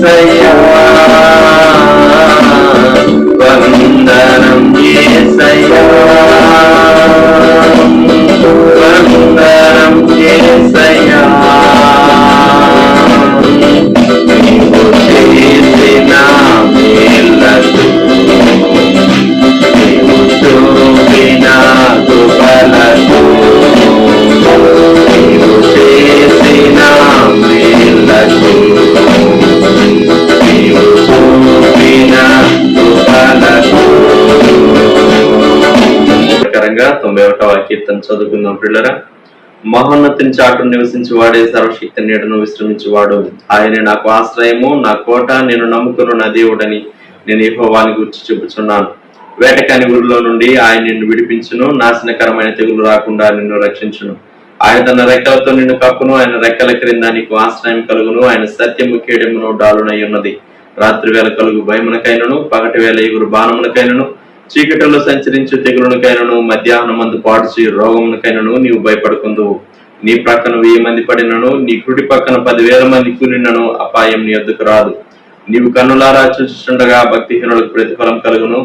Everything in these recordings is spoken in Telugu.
యేసయ్యా, వందనం యేసయ్యా, వందనం యేసయ్యా. నీవు చేసిన మేలకు, నీవు చూపిన కృపలకు, నీవు చేసిన మేలకు, నీవు చూపిన కృపలకు. ప్రకారంగా 91వ కీర్తన చదువుకుందాం పిల్లరా. మహోన్నతిని చాటును నివసించి వాడే సర్వశక్తి నీడను విశ్రమించేవాడు. ఆయనే నాకు ఆశ్రయము, నా కోట, నేను నమ్ముకున్న నా దేవుడని నేను యెహోవాని గురించి చెప్పుచున్నాను. వేటకాని ఊరిలో నుండి ఆయన నిన్ను విడిపించును, నాశనకరమైన తెగులు రాకుండా నిన్ను రక్షించును. ఆయన తన రెక్కలతో నిన్ను కప్పును, ఆయన రెక్కల క్రింద నీకు ఆశ్రయం కలుగును. ఆయన సత్యము కేడెమును డాలునై ఉన్నది. రాత్రి వేళ కలుగు భయమునకైనను, పగటి వేళ ఎగురు బాణమునకైనను, చీకటిలో సంచరించు తెగులునకైనను, మధ్యాహ్నం మందు పాడుచి రోగమునకైనను నీవు భయపడుకుందువు. నీ ప్రక్కన 1000 మంది పడినను, నీ కుడి పక్కన 10,000 మంది కూలినను అపాయం నీ యొద్దకు రాదు. నీవు కన్నులారా చూచుచుండగా భక్తిహీనులకు ప్రతిఫలం కలుగును.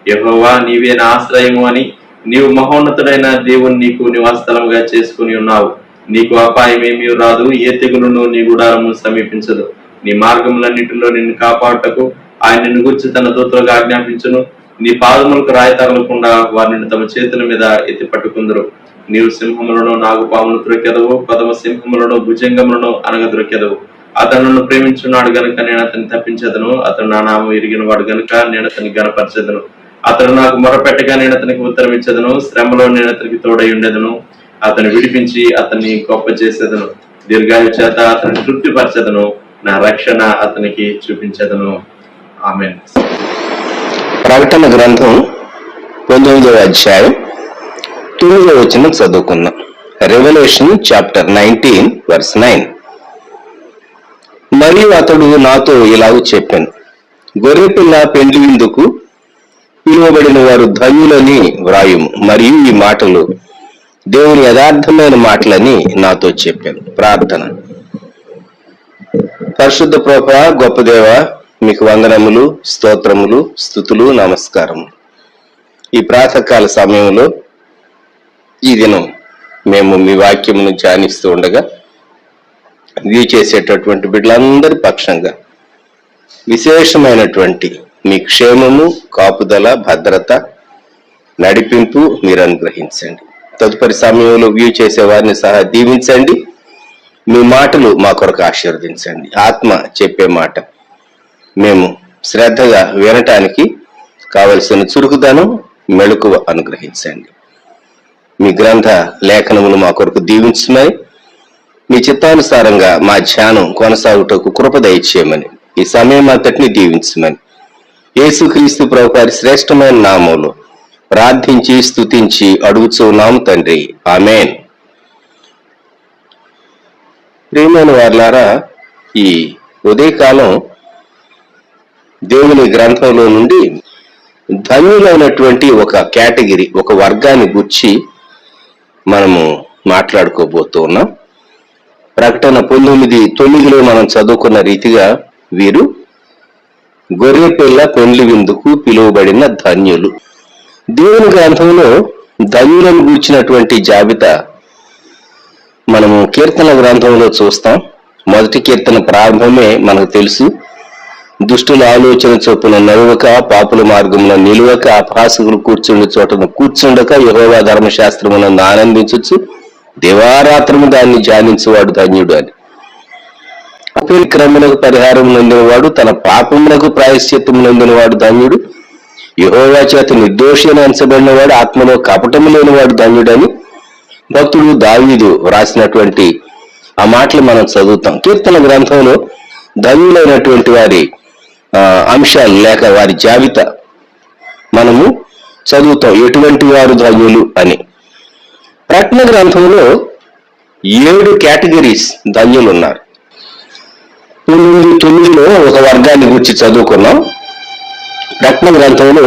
యెహోవా నీవే నా ఆశ్రయము అని నీవు మహోన్నతుడైన దేవుని నీకు నివాసస్థలముగా చేసుకుని ఉన్నావు. నీకు అపాయం ఏమీ రాదు, ఏ తెగులును నీ గుడారము సమీపించదు. నీ మార్గములన్నిటిలో నిన్ను కాపాడుటకు ఆయన నిన్ను గూర్చి తన దూతలుగా ఆజ్ఞాపించును. నీ పాదములకు రాయి తగలకుండా వారిని తమ చేతుల మీద ఎత్తి పట్టుకుందరు. నీవు సింహములను, నాగుపామును త్రొక్కెదవు, కొదమ సింహములను, భుజంగములను అనగదొక్కెదవు. అతను నన్ను ప్రేమించున్నాడు గనుక నేను అతన్ని తప్పించదను. అతను నా నామం ఎరిగిన వాడు గనుక నేను అతన్ని గనపరచెదను. అతను నాకు మొరపెట్టగా నేను అతనికి ఉత్తరం ఇచ్చేదను. శ్రమలో నేను అతనికి తోడై ఉండేదను. అతను విడిపించి అతన్ని గొప్ప చేసేదను. దీర్ఘాయు చేత అతన్ని తృప్తిపరచెదను. నా రక్షణ అతనికి చూపించేదను. ఆమేన్. ప్రకటన గ్రంథం 19వ అధ్యాయం 9వ వచనం చదువుకుందాం. Revelation chapter 19 verse 9. మరియు అతడు నాతో ఇలాగ చెప్పాను, గొర్రెపిల్ల పెండ్లి విందుకు పిలువబడిన వారు ధన్యులని వ్రాయుము. మరియు ఈ మాటలు దేవుని యథార్థమైన మాటలని నాతో చెప్పాను. ప్రార్థన. పరిశుద్ధ ప్రభువా, గొప్ప దేవ, మీకు వందనములు, స్తోత్రములు, స్తుతులు, నమస్కారము. ఈ ప్రాతకాల సమయంలో ఈ దినం మేము మీ వాక్యమును ధ్యానిస్తూ ఉండగా వ్యూ చేసేటటువంటి బిడ్డలందరి పక్షంగా విశేషమైనటువంటి మీ క్షేమము, కాపుదల, భద్రత, నడిపింపు మీరు అనుగ్రహించండి. తదుపరి సమయంలో వ్యూ చేసే వారిని సహా దీవించండి. మీ మాటలు మా కొరకు ఆశీర్వదించండి. ఆత్మ చెప్పే మాట మేము శ్రద్ధగా వినటానికి కావలసిన చురుకుదనం, మెళకువ అనుగ్రహించండి. మీ గ్రంథ లేఖనములు మా కొరకు దీవించమని, మీ చిత్తానుసారంగా మా ధ్యానం కొనసాగుటకు కృప దయచేయమని, ఈ సమయం అంతటిని దీవించమని యేసుక్రీస్తు ప్రభువారి శ్రేష్టమైన నామములో ప్రార్థించి స్తుతించి అడుగుచున్నాము తండ్రి. ఆమేన్. ప్రియమైన వారలారా, ఈ ఉదయకాలం దేవుని గ్రంథంలో నుండి ధన్యులైనటువంటి ఒక కేటగిరీ, ఒక వర్గాన్ని గురించి మనము మాట్లాడుకోబోతూ ఉన్నాం. ప్రకటన 19:9లో మనం చదువుకున్న రీతిగా వీరు గొర్రెపిల్ల పెండ్లి విందుకు పిలువబడిన ధన్యులు. దేవుని గ్రంథంలో ధన్యులను గూర్చినటువంటి జాబితా మనము కీర్తన గ్రంథంలో చూస్తాం. మొదటి కీర్తన ప్రారంభమే మనకు తెలుసు. దుష్టుల ఆలోచన చొప్పున నడవక, పాపుల మార్గంలో నిలువక, అపహాసకులు కూర్చుండే చోటను కూర్చుండక, యెహోవా ధర్మశాస్త్రములను ఆనందించచ్చు, దివారాత్రము దాన్ని ధ్యానించేవాడు ధన్యుడు అని. క్రమములకు పరిహారం నొందినవాడు, తన పాపములకు ప్రాయశ్చిత్తము నొందినవాడు ధన్యుడు. యెహోవా చేత నిర్దోషి అని ఎంచబడినవాడు, ఆత్మలో కపటము లేనివాడు ధన్యుడని భక్తుడు దావీదు రాసినటువంటి ఆ మాటలు మనం చదువుతాం. కీర్తన గ్రంథంలో ధన్యులైనటువంటి వారి అంశాలు లేక వారి జాబితా మనము చదువుతాం, ఎటువంటి వారు ధన్యులు అని. ప్రకటన గ్రంథంలో 7 కేటగిరీస్ ధన్యులు ఉన్నారు. 9లో ఒక వర్గాన్ని గురించి చదువుకున్నాం. ప్రకటన గ్రంథంలో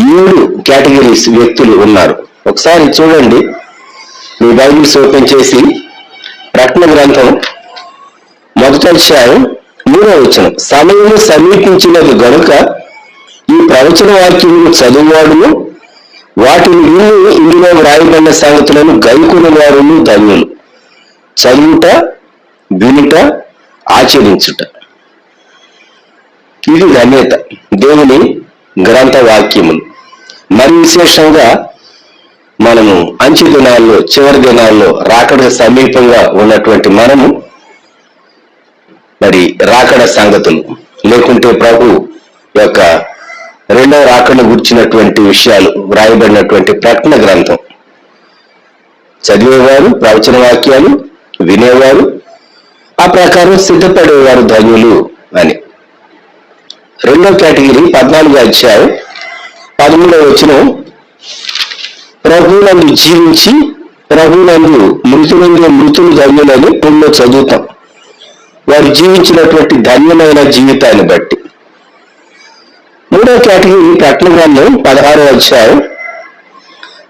7 కేటగిరీస్ వ్యక్తులు ఉన్నారు. ఒకసారి చూడండి, మీ బైబిల్స్ ఓపెన్ చేసి ప్రకటన గ్రంథం 1వ అధ్యాయం 10వ వచనం, సమయము సమీపించినది గనుక ఈ ప్రవచన వాక్యమును చదువువాడును వాటిని విని ఇందులో వ్రాయబడిన సంగతులను గైకొన్న వారును ధన్యులు. చదువుట, వినుట, ఆచరించుట, ఇది ధన్యత. దేవుని గ్రంథ వాక్యములు. మరి విశేషంగా మనము అంచె దినాల్లో, చివరి దినాల్లో రాకడ సమీపంగా ఉన్నటువంటి మనము మరి రాకడ సంగతులు లేకుంటే ప్రభు యొక్క రెండవ రాకడను గుర్చినటువంటి విషయాలు వ్రాయబడినటువంటి ప్రకటన గ్రంథం చదివేవారు, ప్రవచన వాక్యాలు వినేవారు, ఆ ప్రకారం సిద్ధపడేవారు ధన్యులు అని. రెండవ కేటగిరీ 14వ అధ్యాయం 13వ వచనం, ప్రభువునందు జీవించి ప్రభువునందు మృతులు ధన్యులని పుణ్యంలో చదువుతాం. వారు జీవించినటువంటి ధన్యమైన జీవితాన్ని బట్టి. మూడవ కేటగిరీ ప్రకటన గ్రంథం 16వ అధ్యాయం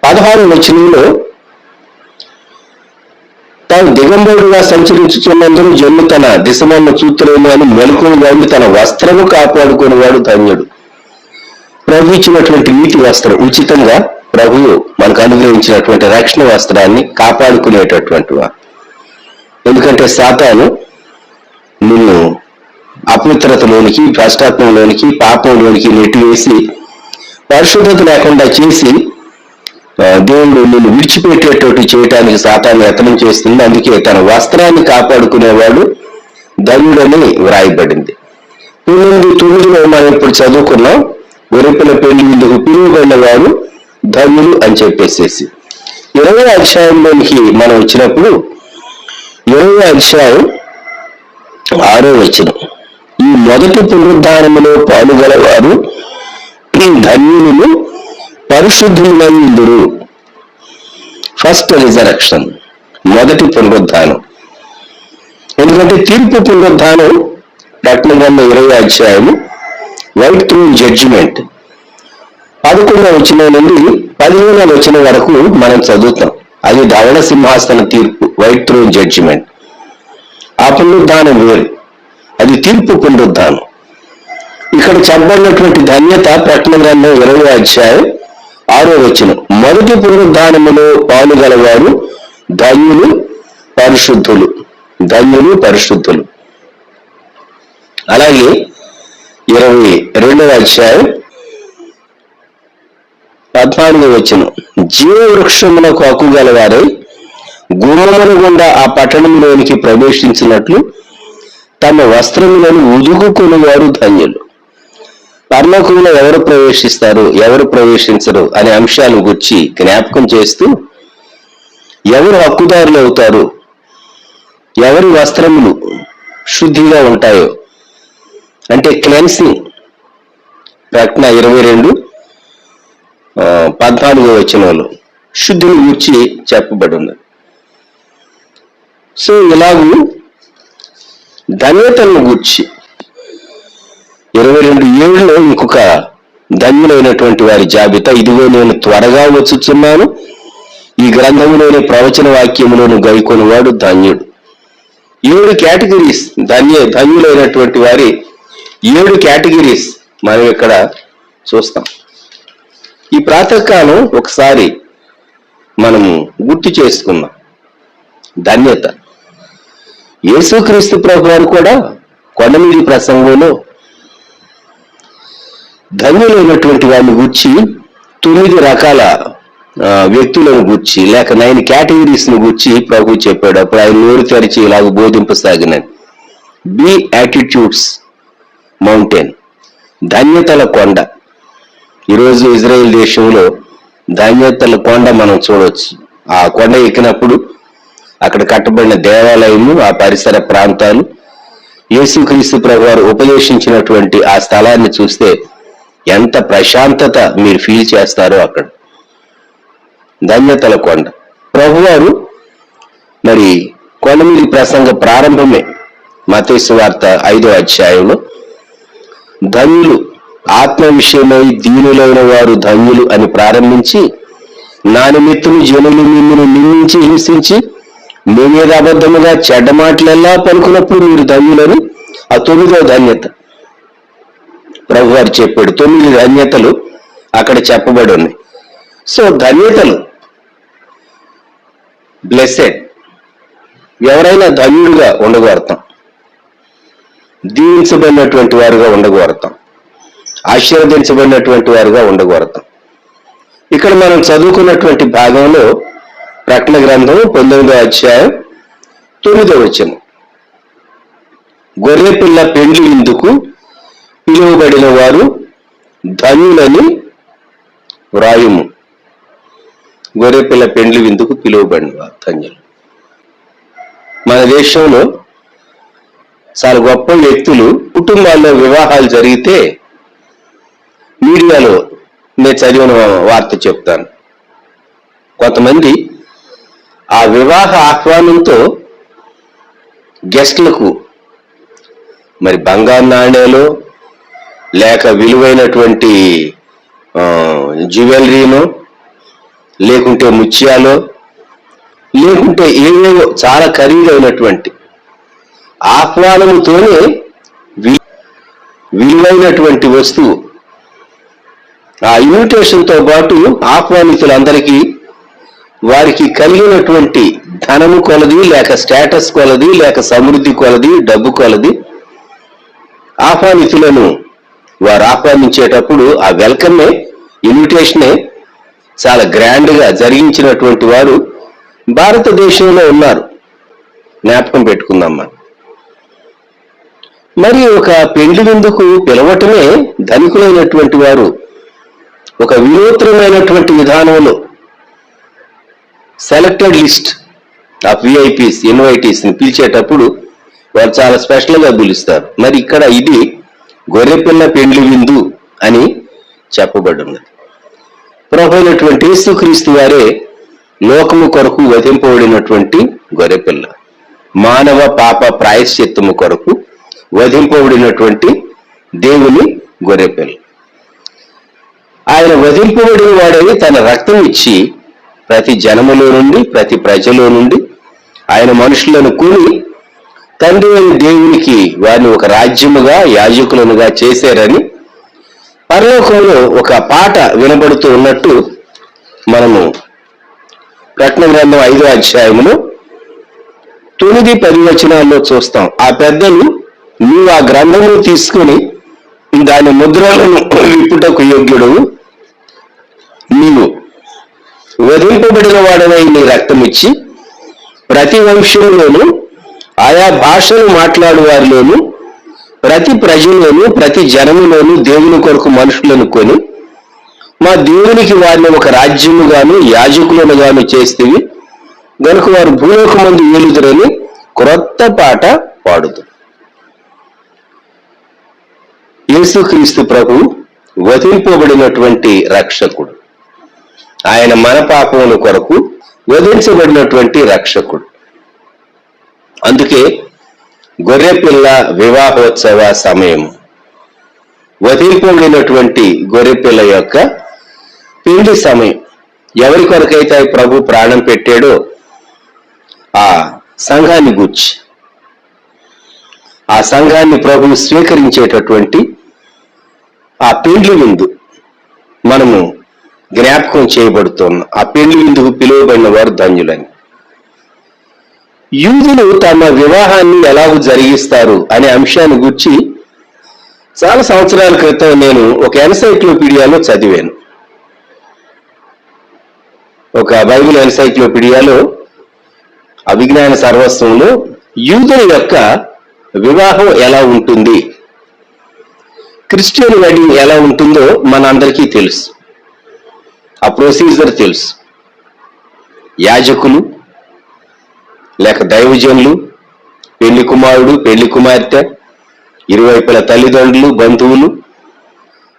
16వ వచనంలో, తాను దిగంబరుడుగా సంచరించుతున్నందుకు జన్ము తన దిశమన్న చూతులేము అని మెలకువగాడు తన వస్త్రము కాపాడుకునేవాడు ధన్యుడు. ప్రభు ఇచ్చినటువంటి నీటి వస్త్రం ఉచితంగా ప్రభువు మనకు అనుగ్రహించినటువంటి రక్షణ వస్త్రాన్ని కాపాడుకునేటటువంటి వాడు. ఎందుకంటే సాతాను నిన్ను అపవిత్రతలోనికి, భ్రష్టాత్మంలోనికి, పాపంలోనికి నెట్టివేసి పరిశుద్ధత లేకుండా చేసి దేవుడు నిన్ను విడిచిపెట్టేటట్టు చేయటానికి సాతాను యత్నం చేస్తుంది. అందుకే తన వస్త్రాన్ని కాపాడుకునేవాడు ధన్యుడని వ్రాయబడింది. 9లో మనం ఇప్పుడు చదువుకున్నాం, గొర్రెపిల్ల పెళ్లి విందుకు పిలువబడిన వాడు ధన్యులు అని చెప్పేసేసి. 20వ అధ్యాయంలోనికి మనం వచ్చినప్పుడు 20వ అధ్యాయం 6వ వచనం, ఈ మొదటి పునరుద్ధానములో పాలుగలవారు ధన్యులు పరిశుద్ధులైందురు. ఫస్ట్ రిజరక్షన్, మొదటి పునరుద్ధానం. ఎందుకంటే తీర్పు పునరుద్ధానం ప్రకటన గ్రంథం 20వ అధ్యాయము వైట్ థ్రోన్ జడ్జిమెంట్ 11వ వచనం నుండి 15వ వచనం వరకు మనం చదువుతాం. అది ధవళ సింహాసన తీర్పు, వైట్ థ్రోన్ జడ్జిమెంట్. ఆ పునరుద్ధానం వేరు, అది తీర్పు పునరుద్ధానం. ఇక్కడ చెప్పబడినటువంటి ధన్యత ప్రకటన గ్రంథం 20వ అధ్యాయం 6వ వచనం, మొదటి పునరుద్ధానములో పాలుగలవారు ధన్యులు పరిశుద్ధులు. ధన్యులు పరిశుద్ధులు. అలాగే 22వ అధ్యాయం 14వ వచనం, జీవవృక్షమునకు హక్కుగలవారై గుమ్మముల గుండా ఆ పట్టణంలోనికి ప్రవేశించినట్లు తమ వస్త్రములను ఉదుకుకుని వారు ధన్యులు. పరలోకంలో ఎవరు ప్రవేశిస్తారు, ఎవరు ప్రవేశించరు అనే అంశాలను గురించి జ్ఞాపకం చేస్తూ, ఎవరు హక్కుదారులు అవుతారు, ఎవరి వస్త్రములు శుద్ధిగా ఉంటాయో అంటే క్లెన్సింగ్, ప్రకటన 22:14వ వచనంలో శుద్ధిని గురించి చెప్పబడి ఉన్నది. సో ఇలాగూ ధన్యతలను గూర్చి 22:7లో ఇంకొక ధన్యులైనటువంటి వారి జాబితా, ఇదిగో నేను త్వరగా వచ్చుచున్నాను, ఈ గ్రంథములోని ప్రవచన వాక్యములను గైకొని వాడు ధన్యుడు. 7 కేటగిరీస్ ధన్యులైనటువంటి వారి 7 కేటగిరీస్ మనం ఇక్కడ చూస్తాం. ఈ ప్రాతకాలం ఒకసారి మనము గుర్తు చేసుకుందాం. ధన్యత యేసుక్రీస్తు ప్రభు వారు కూడా కొండ మీద ప్రసంగంలో ధన్యులైనటువంటి వారిని గూర్చి 9 రకాల వ్యక్తులను గూర్చి లేక 9 కేటగిరీస్ ను గూర్చి ప్రభు చెప్పాడు. అప్పుడు ఆయన నోరు తెరిచి ఇలాగ బోధింపసాగినాడు. బి యాటిట్యూడ్స్ మౌంటైన్, ధన్యతల కొండ. ఈరోజు ఇజ్రాయెల్ దేశంలో ధన్యతల కొండ మనం చూడవచ్చు. ఆ కొండ ఎక్కినప్పుడు అక్కడ కట్టబడిన దేవాలయము, ఆ పరిసర ప్రాంతాలు, యేసుక్రీస్తు ప్రభు వారు ఉపదేశించినటువంటి ఆ స్థలాన్ని చూస్తే ఎంత ప్రశాంతత మీరు ఫీల్ చేస్తారో అక్కడ. ధన్యతల కొండ. ప్రభువారు మరి కొండ మీద ప్రసంగ ప్రారంభమే మత్తయి సువార్త 5వ అధ్యాయంలో ధన్యులు ఆత్మ విషయమై దీనులైన వారు ధన్యులు అని ప్రారంభించి, నా నిమిత్తము జనులు మిమ్మల్ని నిందించి హింసించి మీ మీద అబద్ధముగా చెడ్డ మాటలెల్లా పలుకున్నప్పుడు మీరు ధన్యులని ఆ 9వ ధన్యత ప్రభు వారు చెప్పాడు. 9 ధన్యతలు అక్కడ చెప్పబడి ఉన్నాయి. సో ధన్యతలు, బ్లెస్సెడ్, ఎవరైనా ధన్యుడిగా ఉండగోరతాం, దీవించబడినటువంటి వారుగా ఉండగోరతాం, ఆశీర్వదించబడినటువంటి వారుగా ఉండగోరతాం. ఇక్కడ మనం చదువుకున్నటువంటి భాగంలో ప్రకటన గ్రంథం 19వ అధ్యాయం 9వ వచనం, గొర్రెపిల్ల పెండ్లి విందుకు పిలువబడిన వారు ధన్యులని వ్రాయుము. గొర్రెపిల్ల పెండ్లి విందుకు పిలువబడిన వారు ధన్యులు. మన దేశంలో చాలా గొప్ప వ్యక్తులు కుటుంబాల్లో వివాహాలు జరిగితే మీడియాలో నేను చదివిన వార్త చెప్తాను. కొంతమంది ఆ వివాహ ఆహ్వానంతో గెస్ట్లకు మరి బంగారు నాణేలు లేక విలువైనటువంటి జ్యువెలరీనో లేకుంటే ముత్యాలో లేకుంటే ఏవేవో చాలా ఖరీదైనటువంటి ఆహ్వానముతోనే విలువైనటువంటి వస్తువు ఆ ఇన్విటేషన్తో పాటు ఆహ్వానితులందరికీ వారికి కలిగినటువంటి ధనము కొలది లేక స్టేటస్ కొలది లేక సమృద్ధి కొలది డబ్బు కొలది ఆహ్వానితులను వారు ఆహ్వానించేటప్పుడు ఆ వెల్కమే, ఇన్విటేషనే చాలా గ్రాండ్ గా జరిగించినటువంటి వారు భారతదేశంలో ఉన్నారు. జ్ఞాపకం పెట్టుకుందాం. మరి ఒక పెండ్లి విందుకు పిలవటమే ధనికులైనటువంటి వారు ఒక వినూత్నమైనటువంటి విధానంలో selected list of VIPs, invitees ని పిలిచేటప్పుడు వారు చాలా స్పెషల్ గా పిలుస్తారు. మరి ఇక్కడ ఇది గొర్రెపిల్ల పెండ్లి విందు అని చెప్పబడినది. ప్రభు అయినటువంటి యేసుక్రీస్తు వారే లోకము కొరకు వధింపబడినటువంటి గొర్రెపిల్ల, మానవ పాప ప్రాయశ్చిత్తము కొరకు వధింపబడినటువంటి దేవుని గొర్రెపిల్ల. ఆయన వధింపబడిన వాడని తన రక్తం ఇచ్చి ప్రతి జనములో నుండి ప్రతి ప్రజలో నుండి ఆయన మనుషులను కొని తండ్రి అయిన దేవునికి వారిని ఒక రాజ్యముగా యాజకులనుగా చేశారని పరలోకంలో ఒక పాట వినబడుతూ ఉన్నట్టు మనము ప్రకటన గ్రంథం 5వ అధ్యాయములో 9-10 వచనాల్లో చూస్తాం. ఆ పెద్దలు, నీవు ఆ గ్రంథమును తీసుకుని దాని ముద్రలను విప్పుటకు యోగ్యుడు, నీవు వధింపబడిన వాడనై నీ రక్తం ఇచ్చి ప్రతి వంశంలోను ఆయా భాషలు మాట్లాడు వారిలోను ప్రతి ప్రజలోను ప్రతి జనములోను దేవుని కొరకు మనుషులను కొని మా దేవునికి వారిని ఒక రాజ్యముగాను యాజకులను గాను చేస్తేవి గనుక వారు భూలోకమందు ఏలుదురని క్రొత్త పాట పాడుదు. యేసుక్రీస్తు ప్రభు వధింపబడినటువంటి రక్షకుడు, ఆయన మన పాపముల కొరకు వధించబడినటువంటి రక్షకుడు. అందుకే గొర్రెపిల్ల వివాహోత్సవ సమయం, వధింపబడినటువంటి గొర్రెపిల్ల యొక్క పెళ్లి సమయం, ఎవరి కొరకైతే ప్రభు ప్రాణం పెట్టాడో ఆ సంఘాన్ని గూర్చి, ఆ సంఘాన్ని ప్రభు స్వీకరించేటటువంటి ఆ పెళ్లి విందు మనము జ్ఞాపకం చేయబడుతున్నాం. ఆ పెళ్లి విందుకు పిలువబడిన వారు ధన్యులని. యూదులు తమ వివాహాన్ని ఎలాగూ జరిగిస్తారు అనే అంశాన్ని గురించి చాలా సంవత్సరాల క్రితం నేను ఒక ఎన్సైక్లోపీడియాలో చదివాను. ఒక బైబిల్ ఎన్సైక్లోపీడియాలో అభిజ్ఞాన సర్వస్వంలో యూదుల యొక్క వివాహం ఎలా ఉంటుంది, క్రిస్టియన్ వెడ్డింగ్ ఎలా ఉంటుందో మనందరికీ తెలుసు. ఆ ప్రొసీజర్ తెలుసు. యాజకులు లేక దైవజనులు, పెళ్లి కుమారుడు పెళ్లి కుమార్తె, ఇరువైపుల తల్లిదండ్రులు, బంధువులు,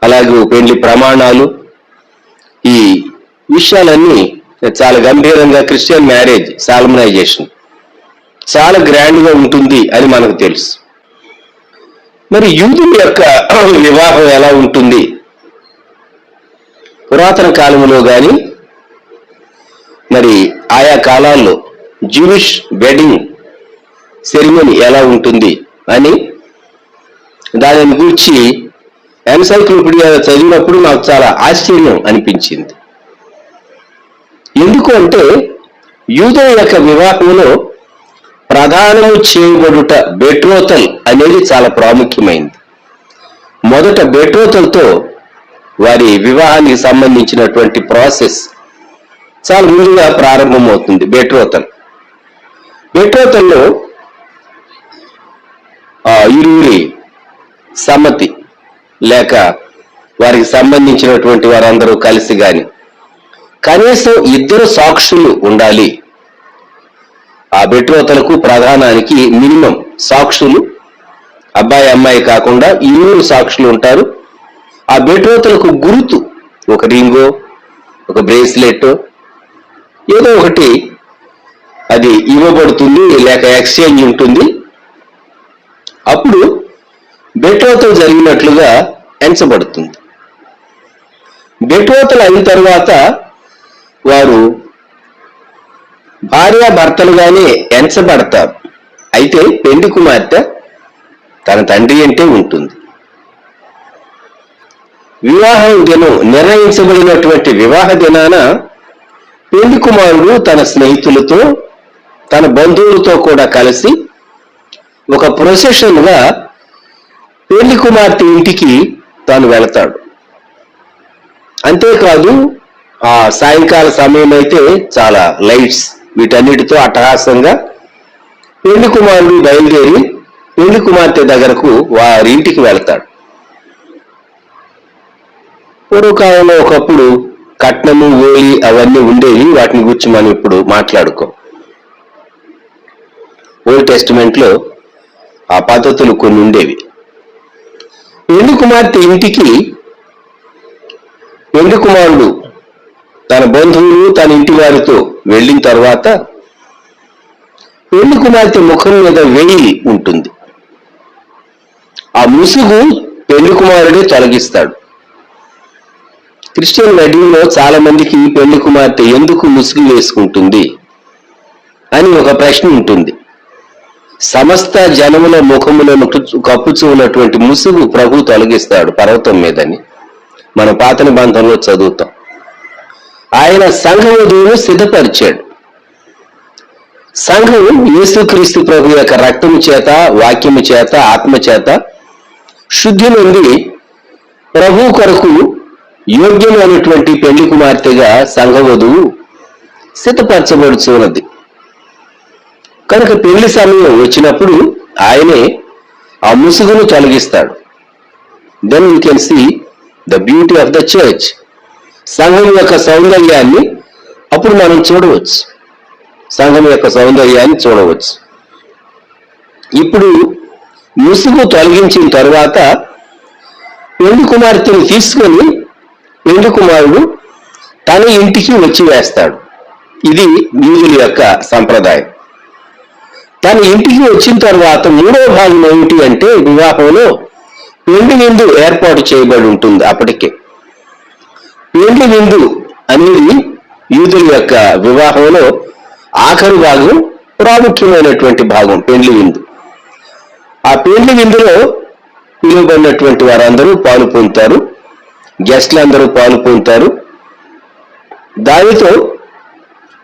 అలాగే పెళ్లి ప్రమాణాలు, ఈ విషయాలన్నీ చాలా గంభీరంగా క్రిస్టియన్ మ్యారేజ్ సాలమనైజేషన్ చాలా గ్రాండ్ గా ఉంటుంది అని మనకు తెలుసు. మరి యూదుల యొక్క వివాహం ఎలా ఉంటుంది, పురాతన కాలంలో కానీ మరి ఆయా కాలాల్లో జూయిష్ వెడ్డింగ్ సెరిమనీ ఎలా ఉంటుంది అని దానిని గూర్చి ఎన్సైక్లోపీడియా చదివినప్పుడు నాకు చాలా ఆశ్చర్యం అనిపించింది. ఎందుకు అంటే యూదుల యొక్క వివాహంలో ప్రధానము చేయబడుట బెట్రోతల్ అనేది చాలా ప్రాముఖ్యమైంది. మొదట బెట్రోతల్తో వారి వివాహానికి సంబంధించినటువంటి ప్రాసెస్ చాలా ముందుగా ప్రారంభమవుతుంది. బెట్రోతల్లో ఇరువురి సమ్మతి లేక వారికి సంబంధించినటువంటి వారందరూ కలిసి గాని కనీసం 2 సాక్షులు ఉండాలి. ఆ బెట్రోతలకు ప్రధానానికి మినిమం సాక్షులు, అబ్బాయి అమ్మాయి కాకుండా 2 సాక్షులు ఉంటారు. ఆ బెట్రోతలకు గుర్తు ఒక రింగో, ఒక బ్రేస్లెట్, ఏదో ఒకటి అది ఇవ్వబడుతుంది లేక ఎక్స్చేంజ్ ఉంటుంది. అప్పుడు బెట్రోతలు జరిగినట్లుగా ఎంచబడుతుంది. బెట్రోతలు అయిన తర్వాత వారు భార్యాభర్తలుగానే ఎంచబడతారు. అయితే పెళ్లి కుమార్తె తన తండ్రి అంటే ఉంటుంది. వివాహం దినం నిర్ణయించబడినటువంటి వివాహ దినాన పెళ్లి కుమారుడు తన స్నేహితులతో తన బంధువులతో కూడా కలిసి ఒక ప్రొసెషన్ గా పెళ్లి కుమార్తె ఇంటికి తాను వెళతాడు. అంతేకాదు ఆ సాయంకాల సమయం అయితే చాలా లైట్స్ వీటన్నిటితో అట్టహాసంగా పెళ్లి కుమారుడు బయలుదేరి పెళ్లి కుమార్తె దగ్గరకు వారి ఇంటికి వెళతాడు. పూర్వకాలంలో ఒకప్పుడు కట్నము, ఓలి అవన్నీ ఉండేవి. వాటిని గురించి మనం ఇప్పుడు మాట్లాడుకో. ఓల్డ్ టెస్టిమెంట్ లో ఆ పద్ధతులు కొన్ని ఉండేవి. పెళ్లి కుమార్తె ఇంటికి పెళ్లి కుమారుడు తన బంధువులు తన ఇంటి వారితో వెళ్ళిన తర్వాత పెళ్లి కుమార్తె ముఖం మీద వేయి ఉంటుంది. ఆ ముసుగు పెళ్లి కుమారుడే తొలగిస్తాడు. క్రిస్టియన్ వెడ్డింగ్ లో చాలా మందికి పెళ్లి కుమార్తె ఎందుకు ముసుగు వేసుకుంటుంది అని ఒక ప్రశ్న ఉంటుంది. సమస్త జనముల ముఖములను కప్పుచూ ఉన్నటువంటి ముసుగు ప్రభు తొలగిస్తాడు పర్వతం మీదని మన పాత నిబంధనలో చదువుతాం. ఆయన సంఘవధువును సిద్ధపరిచాడు. సంఘం యేసుక్రీస్తు ప్రభు యొక్క రక్తము చేత, వాక్యము చేత, ఆత్మ చేత శుద్ధి నుండి ప్రభు కొరకు యోగ్యమైనటువంటి పెళ్లి కుమార్తెగా సంఘవధువు సిద్ధపరచబడుచున్నది. కనుక పెళ్లి సమయం వచ్చినప్పుడు ఆయనే ఆ ముసుగును తొలగిస్తాడు. Then you can see the beauty of the church. సంఘం యొక్క సౌందర్యాన్ని అప్పుడు మనం చూడవచ్చు. సంఘం యొక్క సౌందర్యాన్ని చూడవచ్చు. ఇప్పుడు ముసుగు తొలగించిన తరువాత పెళ్లి కుమార్తెను తీసుకొని పెళ్లి కుమారుడు తన ఇంటికి వచ్చి వేస్తాడు. ఇది యూదుల యొక్క సంప్రదాయం. తన ఇంటికి వచ్చిన తర్వాత 3వ భాగం ఏమిటి అంటే వివాహంలో పెళ్లి విందు ఏర్పాటు చేయబడి ఉంటుంది. అప్పటికే పెళ్లి విందు అనేది యూదుల యొక్క వివాహంలో ఆఖరి భాగం, ప్రాముఖ్యమైనటువంటి భాగం పెళ్లి విందు. ఆ పెళ్లి విందులో పిలువబడినటువంటి వారందరూ పాలు పొందుతారు, గెస్టులందరూ పాలు పొందుతారు. దానితో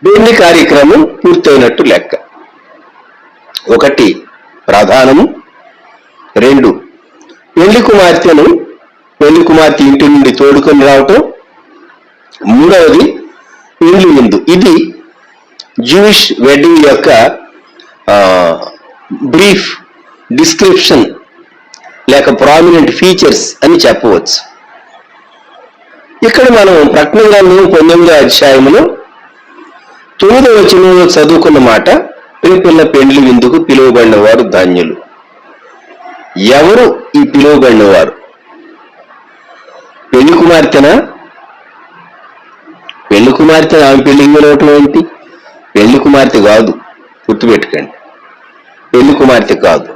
పెళ్లి కార్యక్రమం పూర్తయినట్టు లెక్క. 1 ప్రధానము, 2 పెళ్లి కుమార్తె ఇంటి నుండి తోడుకొని రావటం, 3వది పెళ్లి విందు. ఇది జూయిష్ వెడ్డింగ్ యొక్క బ్రీఫ్ డిస్క్రిప్షన్ లేక ప్రామినెంట్ ఫీచర్స్ అని చెప్పవచ్చు. ఇక్కడ మనం ప్రకటన గ్రంథం 19వ అధ్యాయంలో 9వ వచనంలో చదువుకున్న మాట, పిల్ల పెండ్లి విందుకు పిలువబడిన వారు ధన్యులు. ఎవరు ఈ పిలువబడిన వారు? పెళ్లి కుమార్తెనా? పెళ్లి కుమార్తె ఆమె పెళ్లికి పిలవటం ఏంటి? పెళ్లి కుమార్తె కాదు, గుర్తుపెట్టుకోండి. పెళ్లి కుమార్తె కాదు.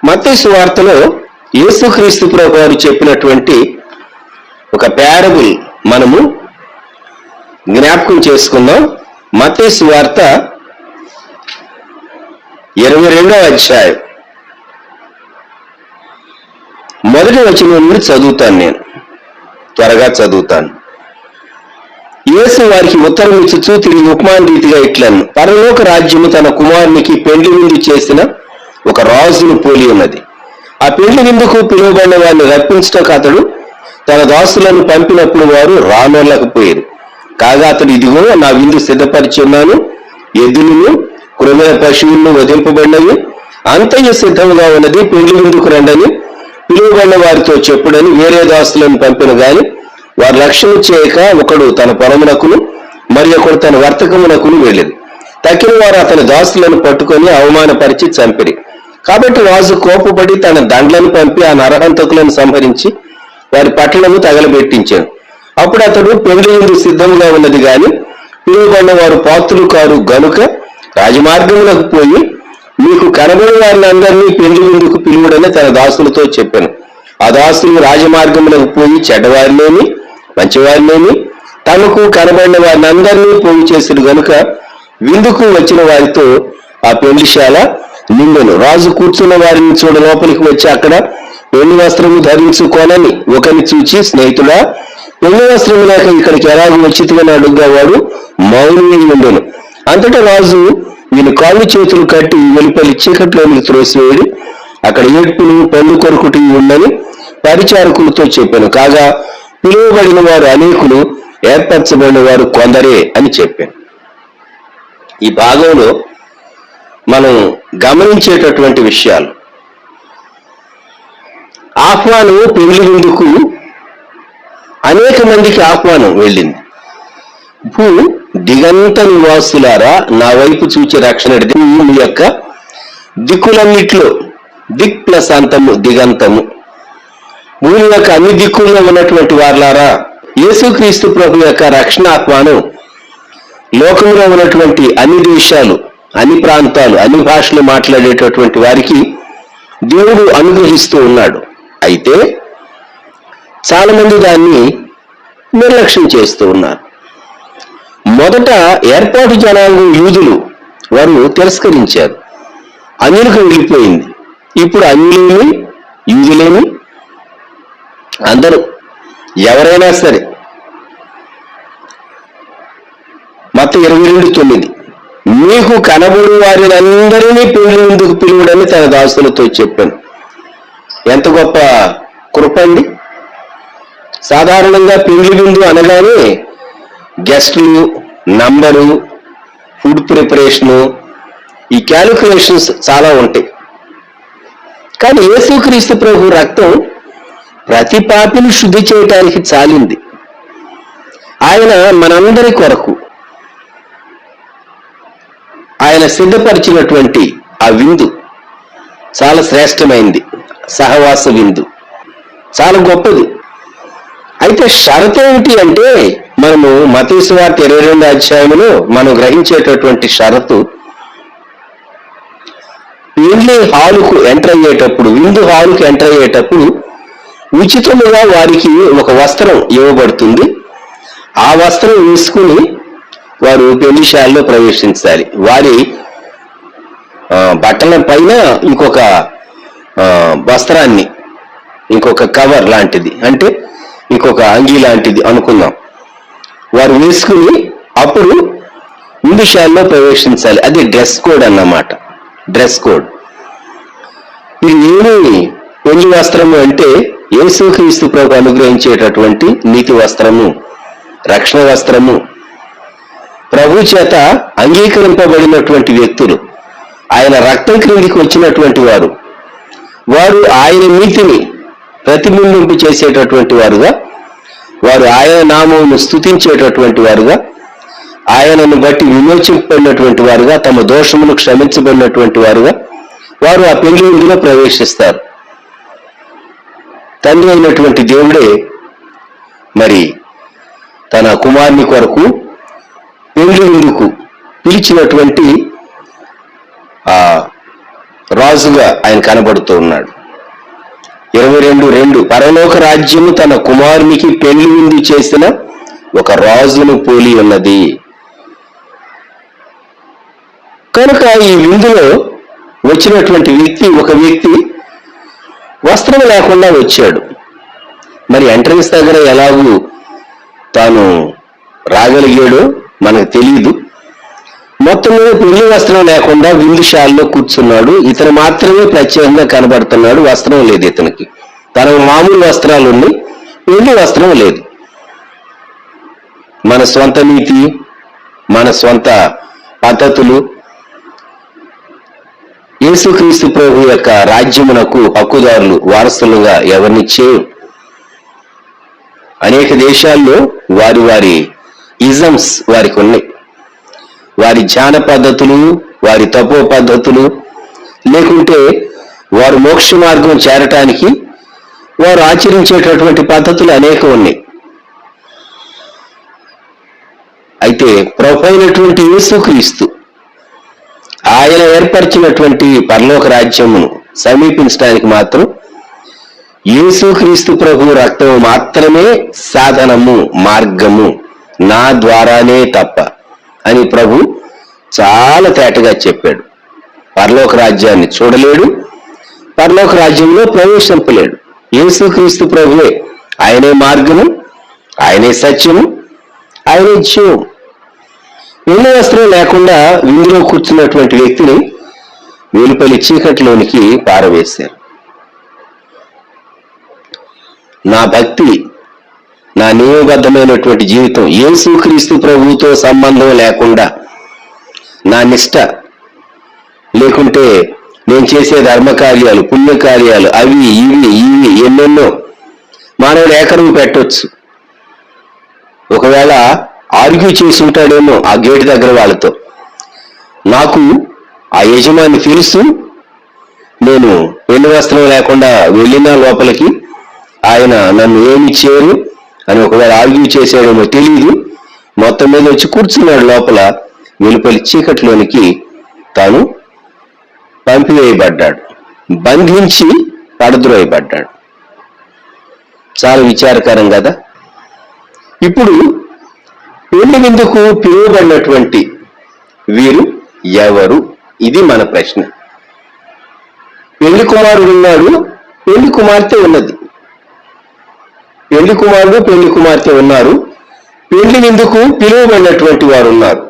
మత్తయి సువార్తలో యేసుక్రీస్తు ప్రభు వారు చెప్పినటువంటి ఒక ప్యారబుల్ మనము జ్ఞాపకం చేసుకుందాం. మత్తయి సువార్త 22వ అధ్యాయం మొదటి వచనం నుండి చదువుతాను, నేను త్వరగా చదువుతాను. యేసు వారికి ఉత్తరం ఇచ్చుచూ తిరిగి ఉపమాన రీతిగా ఇట్లను: పరలోక రాజ్యము తన కుమారునికి పెండ్లి విందు చేసిన ఒక రాజును పోలి ఉన్నది. ఆ పెండ్లి విందుకు పిలువబడిన వారిని రప్పించటకు అతడు తన దాసులను పంపినప్పుడు వారు రానోళ్ళకపోయారు. కాగా అతడు, ఇదిగో నా విందు సిద్ధపరిచి ఉన్నాను, ఎద్దులను కృమైన పశువులను వధింపబడినవి, అంతయ్య సిద్ధంగా ఉన్నది, పెండ్లి విందుకు రండని పిలువబడిన వారితో చెప్పుడని వేరే దాసులను పంపిన గాని వారు లక్ష్యం చేయక ఒకడు తన పొలమునకును మరి ఒకడు తన వర్తకమునకును వెళ్ళేది. తక్కిన వారు అతని దాసులను పట్టుకొని అవమానపరిచి చంపిరి. కాబట్టి రాజు కోపపడి తన దండ్లను పంపి ఆ నరహంతకులను సంహరించి వారి పట్టణము తగలబెట్టించాడు. అప్పుడు అతడు, పెండ్లి విందు సిద్ధంగా ఉన్నది గాని పిలువబడిన వారు పాత్రులు కారు గనుక రాజమార్గములకు పోయి మీకు కనబడి వారిని అందరినీ పెండ్లి విందుకు పిలువుడని తన దాసులతో చెప్పాను. ఆ దాసులు రాజమార్గములకు పోయి చెడ్డవారినేమి మంచివారినేమి తమకు కనబడిన వారిని అందరినీ పోగు చేసిరు గనుక విందుకు వచ్చిన వారితో ఆ పెండ్లిశాల నిండెను. రాజు కూర్చున్న వారిని చూడ లోపలికి వచ్చి అక్కడ పెళ్లి వస్త్రము ధరించుకోనని ఒకరిని చూచి, స్నేహితుడా, పెళ్లి వస్త్రము లేక ఇక్కడికి ఎలాగ వచ్చితివని అడుగ్గా వాడు మౌనమై ఉండెను. అంతటా రాజు వీని కాళ్ళు చేతులు కట్టి వెలుపలి చీకట్లోనికి త్రోసివేయడి అక్కడ ఏడ్పును పళ్ళు కొరుకుటి ఉండని పరిచారకులతో చెప్పాను. కాగా పిలువబడిన వారు అనేకులు, ఏర్పరచబడిన వారు కొందరే అని చెప్పాను. ఈ భాగంలో మనం గమనించేటటువంటి విషయాలు: ఆహ్వానం పెళ్లి విందుకు అనేక మందికి ఆహ్వానం వెళ్ళింది. భూ దిగంత నివాసులారా, నా వైపు చూచి రక్షణ మీ యొక్క దిక్కులన్నిట్లో, దిక్ ప్లస్ అంతము దిగంతము, భూమి యొక్క అన్ని దిక్కుల్లో ఉన్నటువంటి వారులారా, యేసుక్రీస్తు ప్రభు యొక్క రక్షణ ఆహ్వానం లోకంలో ఉన్నటువంటి అన్ని దేశాలు, అన్ని ప్రాంతాలు, అన్ని భాషలు మాట్లాడేటటువంటి వారికి దేవుడు అనుగ్రహిస్తూ ఉన్నాడు. అయితే చాలా మంది దాన్ని నిర్లక్ష్యం చేస్తూ ఉన్నారు. మొదట ఏర్పాటు జనాంగం యూదులు వారు తిరస్కరించారు, అన్యులకు వెళ్ళిపోయింది. ఇప్పుడు అన్యులేమి యూదులేమి అందరూ ఎవరైనా సరే. మత్తయి 22:9 మీకు కనబడు వారిని అందరినీ పెళ్లి విందుకు పిలువుడని తన దాసులతో చెప్పాను. ఎంత గొప్ప కృప అండి! సాధారణంగా పెళ్లి విందు అనగానే గెస్టులు, నంబరు, ఫుడ్ ప్రిపరేషను, ఈ క్యాలిక్యులేషన్స్ చాలా ఉంటాయి. కానీ యేసుక్రీస్తు ప్రభు రక్తం ప్రతి పాపిని శుద్ధి చేయటానికి చాలింది. ఆయన మనందరి కొరకు ఆయన సిద్ధపరిచినటువంటి ఆ విందు చాలా శ్రేష్టమైంది. సహవాస విందు చాలా గొప్పది. అయితే షరతు ఏమిటి అంటే, మనము మత్తయి సువార్త 22వ అధ్యాయంలో మనం గ్రహించేటటువంటి షరతు, పెళ్లి హాలుకు ఎంటర్ అయ్యేటప్పుడు, విందు హాలుకు ఎంటర్ అయ్యేటప్పుడు ఉచితముగా వారికి ఒక వస్త్రం ఇవ్వబడుతుంది. ఆ వస్త్రం వేసుకుని వారు పెళ్లిశాలలో ప్రవేశించాలి. వారి బట్టల పైన ఇంకొక వస్త్రాన్ని, ఇంకొక కవర్ లాంటిది, అంటే ఇంకొక అంగీ లాంటిది అనుకుందాం, వారు వేసుకుని అప్పుడు విందుశాలలో ప్రవేశించాలి. అది డ్రెస్ కోడ్ అన్నమాట. Dress code. ఇది ఏమి పెళ్లి వస్త్రము అంటే, యేసుక్రీస్తు ప్రభు అనుగ్రహించేటటువంటి నీతి వస్త్రము, రక్షణ వస్త్రము. ప్రభు చేత అంగీకరింపబడినటువంటి వ్యక్తులు, ఆయన రక్తం క్రిందికి వచ్చినటువంటి వారు, వారు ఆయన నీతిని ప్రతిబింబింపు చేసేటటువంటి వారుగా, వారు ఆయన నామమును స్తుతించేటటువంటి వారుగా, ఆయనను బట్టి విమోచింపబడినటువంటి వారుగా, తమ దోషములు క్షమించబడినటువంటి వారుగా వారు ఆ పెళ్లి విందులో ప్రవేశిస్తారు. తండ్రి అయినటువంటి దేవుడే మరి తన కుమారుని కొరకు పెళ్లి విందుకు పిలిచినటువంటి ఆ రాజుగా ఆయన కనబడుతూ ఉన్నాడు. 22:2 పరలోక రాజ్యము తన కుమారునికి పెళ్లి విందు చేసిన ఒక రాజును పోలి ఉన్నది. కనుక ఈ విందులో వచ్చినటువంటి వ్యక్తి, ఒక వ్యక్తి వస్త్రం లేకుండా వచ్చాడు. మరి ఎంట్రన్స్ దగ్గర ఎలాగూ తాను రాగలిగాడో మనకు తెలియదు. మొత్తం మీద పెళ్లి వస్త్రం లేకుండా విందుశాలలో కూర్చున్నాడు. ఇతను మాత్రమే ప్రత్యేకంగా కనబడుతున్నాడు. వస్త్రం లేదు ఇతనికి. తన మామూలు వస్త్రాలు ఉన్నాయి, పెళ్లి వస్త్రం లేదు. మన స్వంత నీతి, మన స్వంత పద్ధతులు యేసుక్రీస్తు ప్రభు యొక్క రాజ్యమునకు హక్కుదారులు వారసులుగా ఎవరిని చేయు. అనేక దేశాల్లో వారి వారి ఇజమ్స్ వారికి ఉన్నాయి. వారి ధ్యాన పద్ధతులు, వారి తపో పద్ధతులు, లేకుంటే వారు మోక్ష మార్గం చేరటానికి వారు ఆచరించేటటువంటి పద్ధతులు అనేకం ఉన్నాయి. అయితే ప్రభు అయినటువంటి యేసుక్రీస్తు ఆయన ఏర్పరిచినటువంటి పరలోక రాజ్యమును సమీపించడానికి మాత్రం యేసుక్రీస్తు ప్రభు రక్తము మాత్రమే సాధనము, మార్గము, నా ద్వారానే తప్ప అని ప్రభు చాలా తేటగా చెప్పాడు. పరలోక రాజ్యాన్ని చూడలేడు, పరలోక రాజ్యంలో ప్రవేశింపలేడు. యేసుక్రీస్తు ప్రభువే ఆయనే మార్గము, ఆయనే సత్యము, ఆయనే జీవం. పెళ్లి వస్త్రం లేకుండా విందులో కూర్చున్నటువంటి వ్యక్తిని వెలుపలి చీకటిలోనికి పారవేశారు. నా భక్తి, నా నియమబద్ధమైనటువంటి జీవితం యేసుక్రీస్తు ప్రభువుతో సంబంధం లేకుండా, నా నిష్ట లేకుంటే నేను చేసే ధర్మకార్యాలు, పుణ్యకార్యాలు, అవి ఇవి ఎన్నెన్నో మానవుడు ఏకరువు పెట్టవచ్చు. ఒకవేళ ఆర్గ్యూ చేసి ఉంటాడేమో ఆ గేటు దగ్గర వాళ్ళతో, నాకు ఆ యజమాని తెలుసు, నేను పెళ్లి వస్త్రం లేకుండా వెళ్ళినా లోపలికి ఆయన నన్ను ఏమి చేయరు అని ఒకవేళ ఆర్గ్యూ చేసాడేమో తెలియదు. మొత్తం మీద వచ్చి కూర్చున్నాడు లోపల. వెలుపలి చీకటిలోనికి తాను పంపివేయబడ్డాడు, బంధించి పడద్రోయబడ్డాడు. చాలా విచారకరం కదా. ఇప్పుడు పెళ్లి విందుకు పిలువబడినటువంటి వీరు ఎవరు? ఇది మన ప్రశ్న. పెళ్లి కుమారుడు ఉన్నాడు, పెళ్లి కుమార్తె ఉన్నది. పెళ్లి కుమారుడు, పెళ్లి కుమార్తె ఉన్నారు. పెళ్లి విందుకు పిలువబడినటువంటి వారు ఉన్నారు.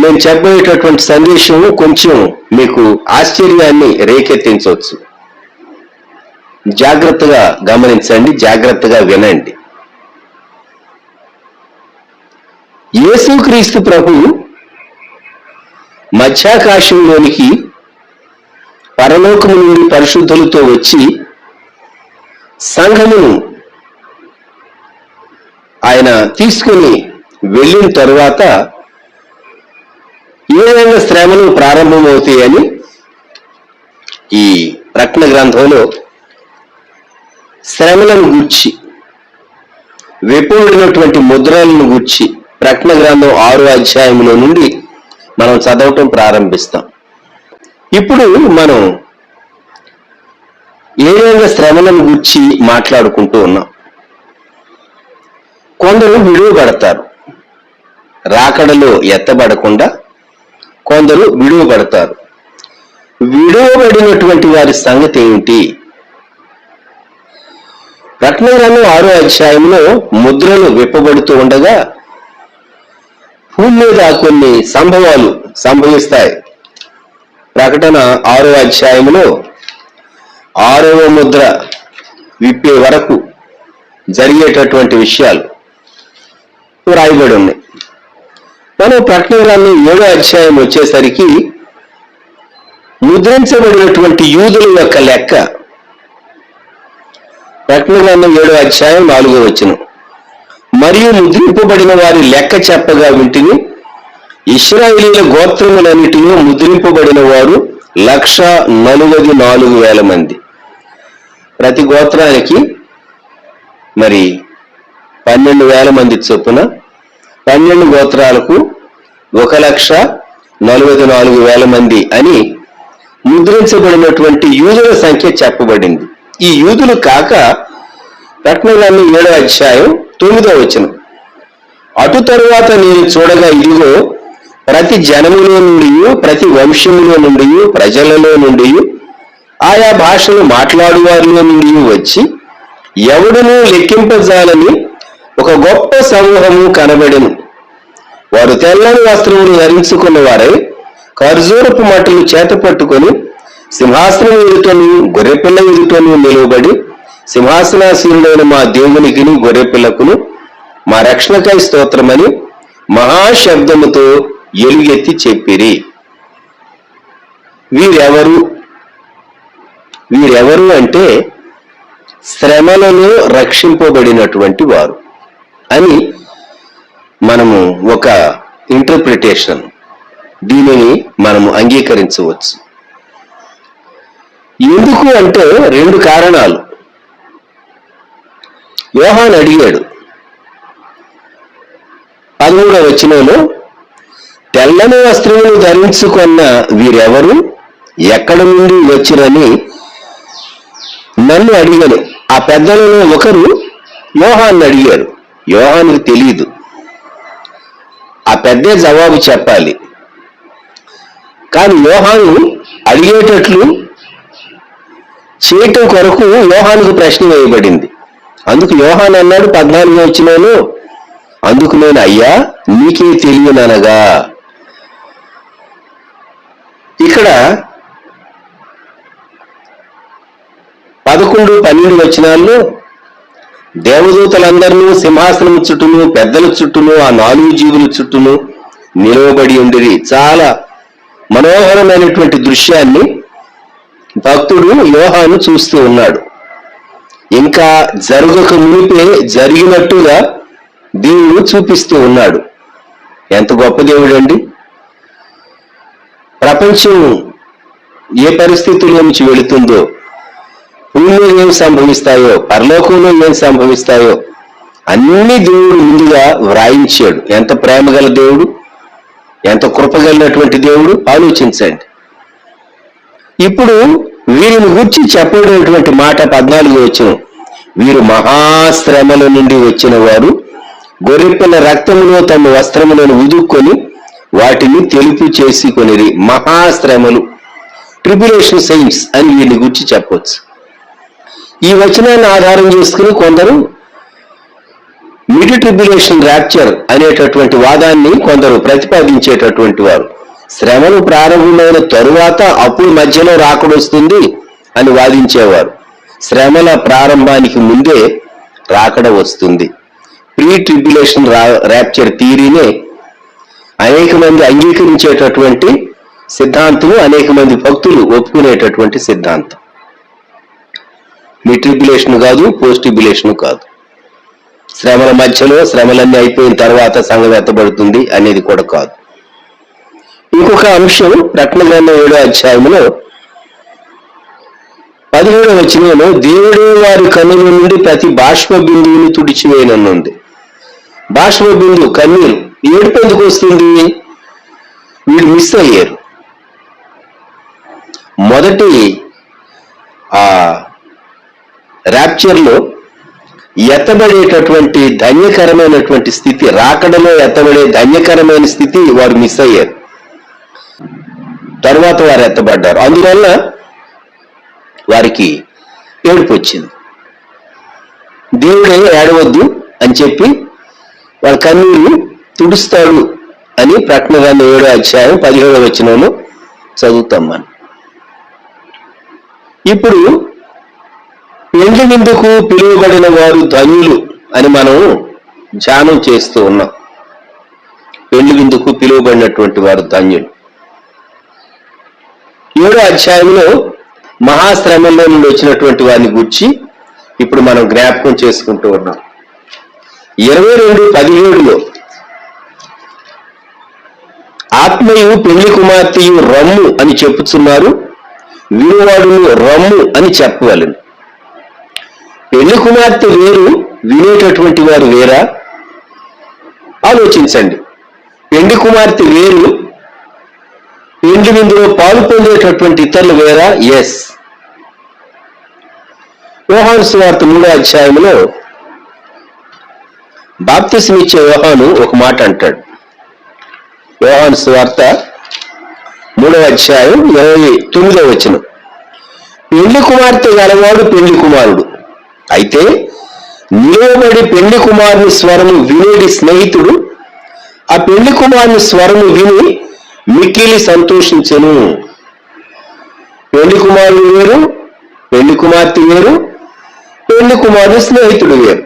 నేను చెప్పబోయేటటువంటి సందేశం కొంచెం మీకు ఆశ్చర్యాన్ని రేకెత్తించవచ్చు. జాగ్రత్తగా గమనించండి, జాగ్రత్తగా వినండి. యేసుక్రీస్తు ప్రభు మధ్యాకాశంలోనికి పరలోకము నుండి పరిశుద్ధులతో వచ్చి సంఘమును ఆయన తీసుకుని వెళ్ళిన తరువాత ఏ విధంగా శ్రమలు ప్రారంభమవుతాయని ఈ ప్రకటన గ్రంథంలో శ్రమలను గూర్చి, విప్పబడినటువంటి ముద్రలను గూర్చి ప్రకటన గ్రంథం 6వ అధ్యాయంలో నుండి మనం చదవటం ప్రారంభిస్తాం. ఇప్పుడు మనం ఏ విధంగా శ్రమలను గూర్చి మాట్లాడుకుంటూ ఉన్నాం. కొందరు విడువబడతారు, రాకడలో ఎత్తబడకుండా కొందరు విడువబడతారు. విడువబడినటువంటి వారి సంగతి ఏమిటి? ప్రకటన గ్రంథం 6వ అధ్యాయంలో ముద్రలు విప్పబడుతూ ఉండగా భూమి మీద కొన్ని సంభవాలు సంభవిస్తాయి. ప్రకటన 6వ అధ్యాయంలో 6వ ముద్ర విప్పే వరకు జరిగేటటువంటి విషయాలు రాయబడి ఉన్నాయి. మనం ప్రకటన గ్రంథం 7వ అధ్యాయం వచ్చేసరికి ముద్రించబడినటువంటి యూదుల యొక్క లెక్క. ప్రకటన గ్రంథం 7వ అధ్యాయం 4వ వచనం, మరియు ముద్రింపబడిన వారి లెక్క చెప్పగా వింటిని, ఇశ్రాయేలీయుల గోత్రములన్నిటిలో ముద్రింపబడిన వారు 144,000 మంది. ప్రతి గోత్రానికి మరి 12,000 మంది చొప్పున 12 గోత్రాలకు 1,44,000 మంది అని ముద్రించబడినటువంటి యూదుల సంఖ్య చెప్పబడింది. ఈ యూదులు కాక ప్రకటన గ్రంథం 7వ అధ్యాయం 9వ వచనం, అటు తరువాత నేను చూడగా ఇదిగో ప్రతి జనములో నుండి, ప్రతి వంశములో నుండి, ప్రజలలో నుండి ఆయా భాషలు మాట్లాడువారిలో నుండి వచ్చి ఎవడునూ లెక్కింపజాలని ఒక గొప్ప సమూహము కనబడెను. వారు తెల్లని వస్త్రములు ధరించుకున్న వారై ఖర్జూరపు మట్టలు చేత పట్టుకొని సింహాసనం ఎదుటను గొర్రెపిల్ల ఎదుటను నిలువబడి, సింహాసనాసీనుడైన మా దేవునికిని గొర్రెపిల్లకును మా రక్షణకై స్తోత్రమని మహాశబ్దముతో ఎలుగెత్తి చెప్పిరి. వీరెవరు అంటే శ్రమలలో రక్షింపబడినటువంటి వారు అని మనము ఒక ఇంటర్ప్రిటేషన్ దీనిని మనము అంగీకరించవచ్చు. ఎందుకు అంటే 2 కారణాలు. యోహాను అడిగాడు 13వ వచనంలో, తెల్లని వస్త్రములు ధరించుకున్న వీరెవరు, ఎక్కడ నుండి వచ్చిరని నన్ను అడిగాను. ఆ పెద్దలలో ఒకరు యోహాను అడిగారు. యోహానుకు తెలియదు, ఆ పెద్దే జవాబు చెప్పాలి. కానీ యోహాను అడిగేటట్లు చేయటం కొరకు యోహానుకు ప్రశ్న వేయబడింది. అందుకు యోహాను అన్నాడు 14వ వచనంలో, అందుకు నేను అయ్యా నీకే తెలియననగా. ఇక్కడ 11, 12 వచనాల్లో దేవదూతలందరినీ సింహాసనం చుట్టూను పెద్దల చుట్టూను ఆ 4 జీవుల చుట్టూను నిలవబడి ఉండిరి. చాలా మనోహరమైనటువంటి దృశ్యాన్ని భక్తుడు యోహాను చూస్తూ ఉన్నాడు. ఇంకా జరగక మునిపే జరిగినట్టుగా దేవుడు చూపిస్తూ ఉన్నాడు. ఎంత గొప్ప దేవుడు అండి! ప్రపంచం ఏ పరిస్థితుల్లో నుంచి వెళుతుందో, భూమిలో ఏం సంభవిస్తాయో, పరలోకంలో ఏం సంభవిస్తాయో అన్ని దేవుడు ముందుగా వ్రాయించాడు. ఎంత ప్రేమగల దేవుడు, ఎంత కృపగలిగినటువంటి దేవుడు ఆలోచించండి. ఇప్పుడు వీరిని గురించి చెప్పబడినటువంటి మాట 14వ వచనం, వీరు మహాశ్రమల నుండి వచ్చిన వారు, గొర్రెపిల్ల రక్తములో తమ వస్త్రములను ఉదుక్కొని వాటిని తెలుపు చేసుకొనిరి. మహాశ్రమలు, ట్రిబ్యులేషన్ సెయింట్స్ అని వీరిని గురించి చెప్పవచ్చు. ఈ వచనాన్ని ఆధారం చేసుకుని కొందరు మిడ్ ట్రిబ్యులేషన్ ర్యాప్చర్ అనేటటువంటి వాదాన్ని కొందరు ప్రతిపాదించేటటువంటి వారు. శ్రమలు ప్రారంభమైన తరువాత అప్పుడు మధ్యలో రాకడొస్తుంది అని వాదించేవారు. శ్రమల ప్రారంభానికి ముందే రాకడ వస్తుంది. ప్రీ ట్రిబ్యులేషన్ ర్యాప్చర్ థియరీనే అనేక మంది అంగీకరించేటటువంటి సిద్ధాంతం, అనేక మంది భక్తులు ఒప్పుకునేటటువంటి సిద్ధాంతం. మిడ్ ట్రిబ్యులేషన్ కాదు, పోస్ట్ ట్రిబ్యులేషన్ కాదు. శ్రమల మధ్యలో, శ్రమలన్నీ అయిపోయిన తర్వాత సంఘం ఎత్తబడుతుంది అనేది కూడా కాదు. ఇంకొక అంశం ప్రకటన గ్రంథం 7వ అధ్యాయంలో 17వ వచనంలో, దేవుడే వారి కన్నుల నుండి ప్రతి బాష్ప బిందువుని తుడిచివేయనుంది. బాష్ప బిందువు కన్నీరు, ఏడుపు ఎందుకు వస్తుంది? వీళ్ళు మిస్ అయ్యారు. మొదటి ఆ ర్యాప్చర్లో ఎత్తబడేటటువంటి ధన్యకరమైనటువంటి స్థితి, రాకడలో ఎత్తబడే ధన్యకరమైన స్థితి వారు మిస్ అయ్యారు. తర్వాత వారు ఎత్తబడ్డారు. అందువల్ల వారికి ఏడుపు వచ్చింది. దేవుడే ఏడవద్దు అని చెప్పి వాళ్ళ కన్నీరు తుడుస్తాడు అని ప్రకటన గ్రంథం 7వ అధ్యాయం 17వ వచనంలో చదువుతాం మనం. ఇప్పుడు పెండ్లి విందుకు పిలువబడిన వారు ధన్యులు అని మనం ధ్యానం చేస్తూ ఉన్నాం. పెండ్లి విందుకు పిలువబడినటువంటి వారు ధన్యులు. 7వ అధ్యాయంలో మహాశ్రమంలో నుండి వచ్చినటువంటి వారిని గురించి ఇప్పుడు మనం జ్ఞాపకం చేసుకుంటూ ఉన్నాం. 22:17లో ఆత్మయు పెళ్లి కుమార్తెయు రమ్ము అని చెప్పుచున్నారు, వినువాడును రమ్ము అని చెప్పవలను. పెళ్లి కుమార్తె వేరు, వినేటటువంటి వారు వేరా? ఆలోచించండి. పెళ్లి కుమార్తె వేరు, పెండ్లి విందులో పాలు పొందేటటువంటి ఇతరులు వేరా? ఎస్. యోహాను సువార్త 3వ అధ్యాయంలో బాప్తిస్మం ఇచ్చే యోహాను ఒక మాట అంటాడు. యోహాను సువార్త 3వ అధ్యాయం 29వ వచనం, పెళ్లి కుమార్తె గలవాడు పెళ్లి కుమారుడు. అయితే నిలవబడి పెళ్లి కుమారుని స్వరము వినేడి స్నేహితుడు ఆ పెళ్లి కుమారుని స్వరము విని మిక్కిలి సంతోషించెను. పెళ్లి కుమారుడు వేరు, పెళ్లి కుమార్తె వేరు, పెళ్లి కుమారుని స్నేహితుడు వేరు.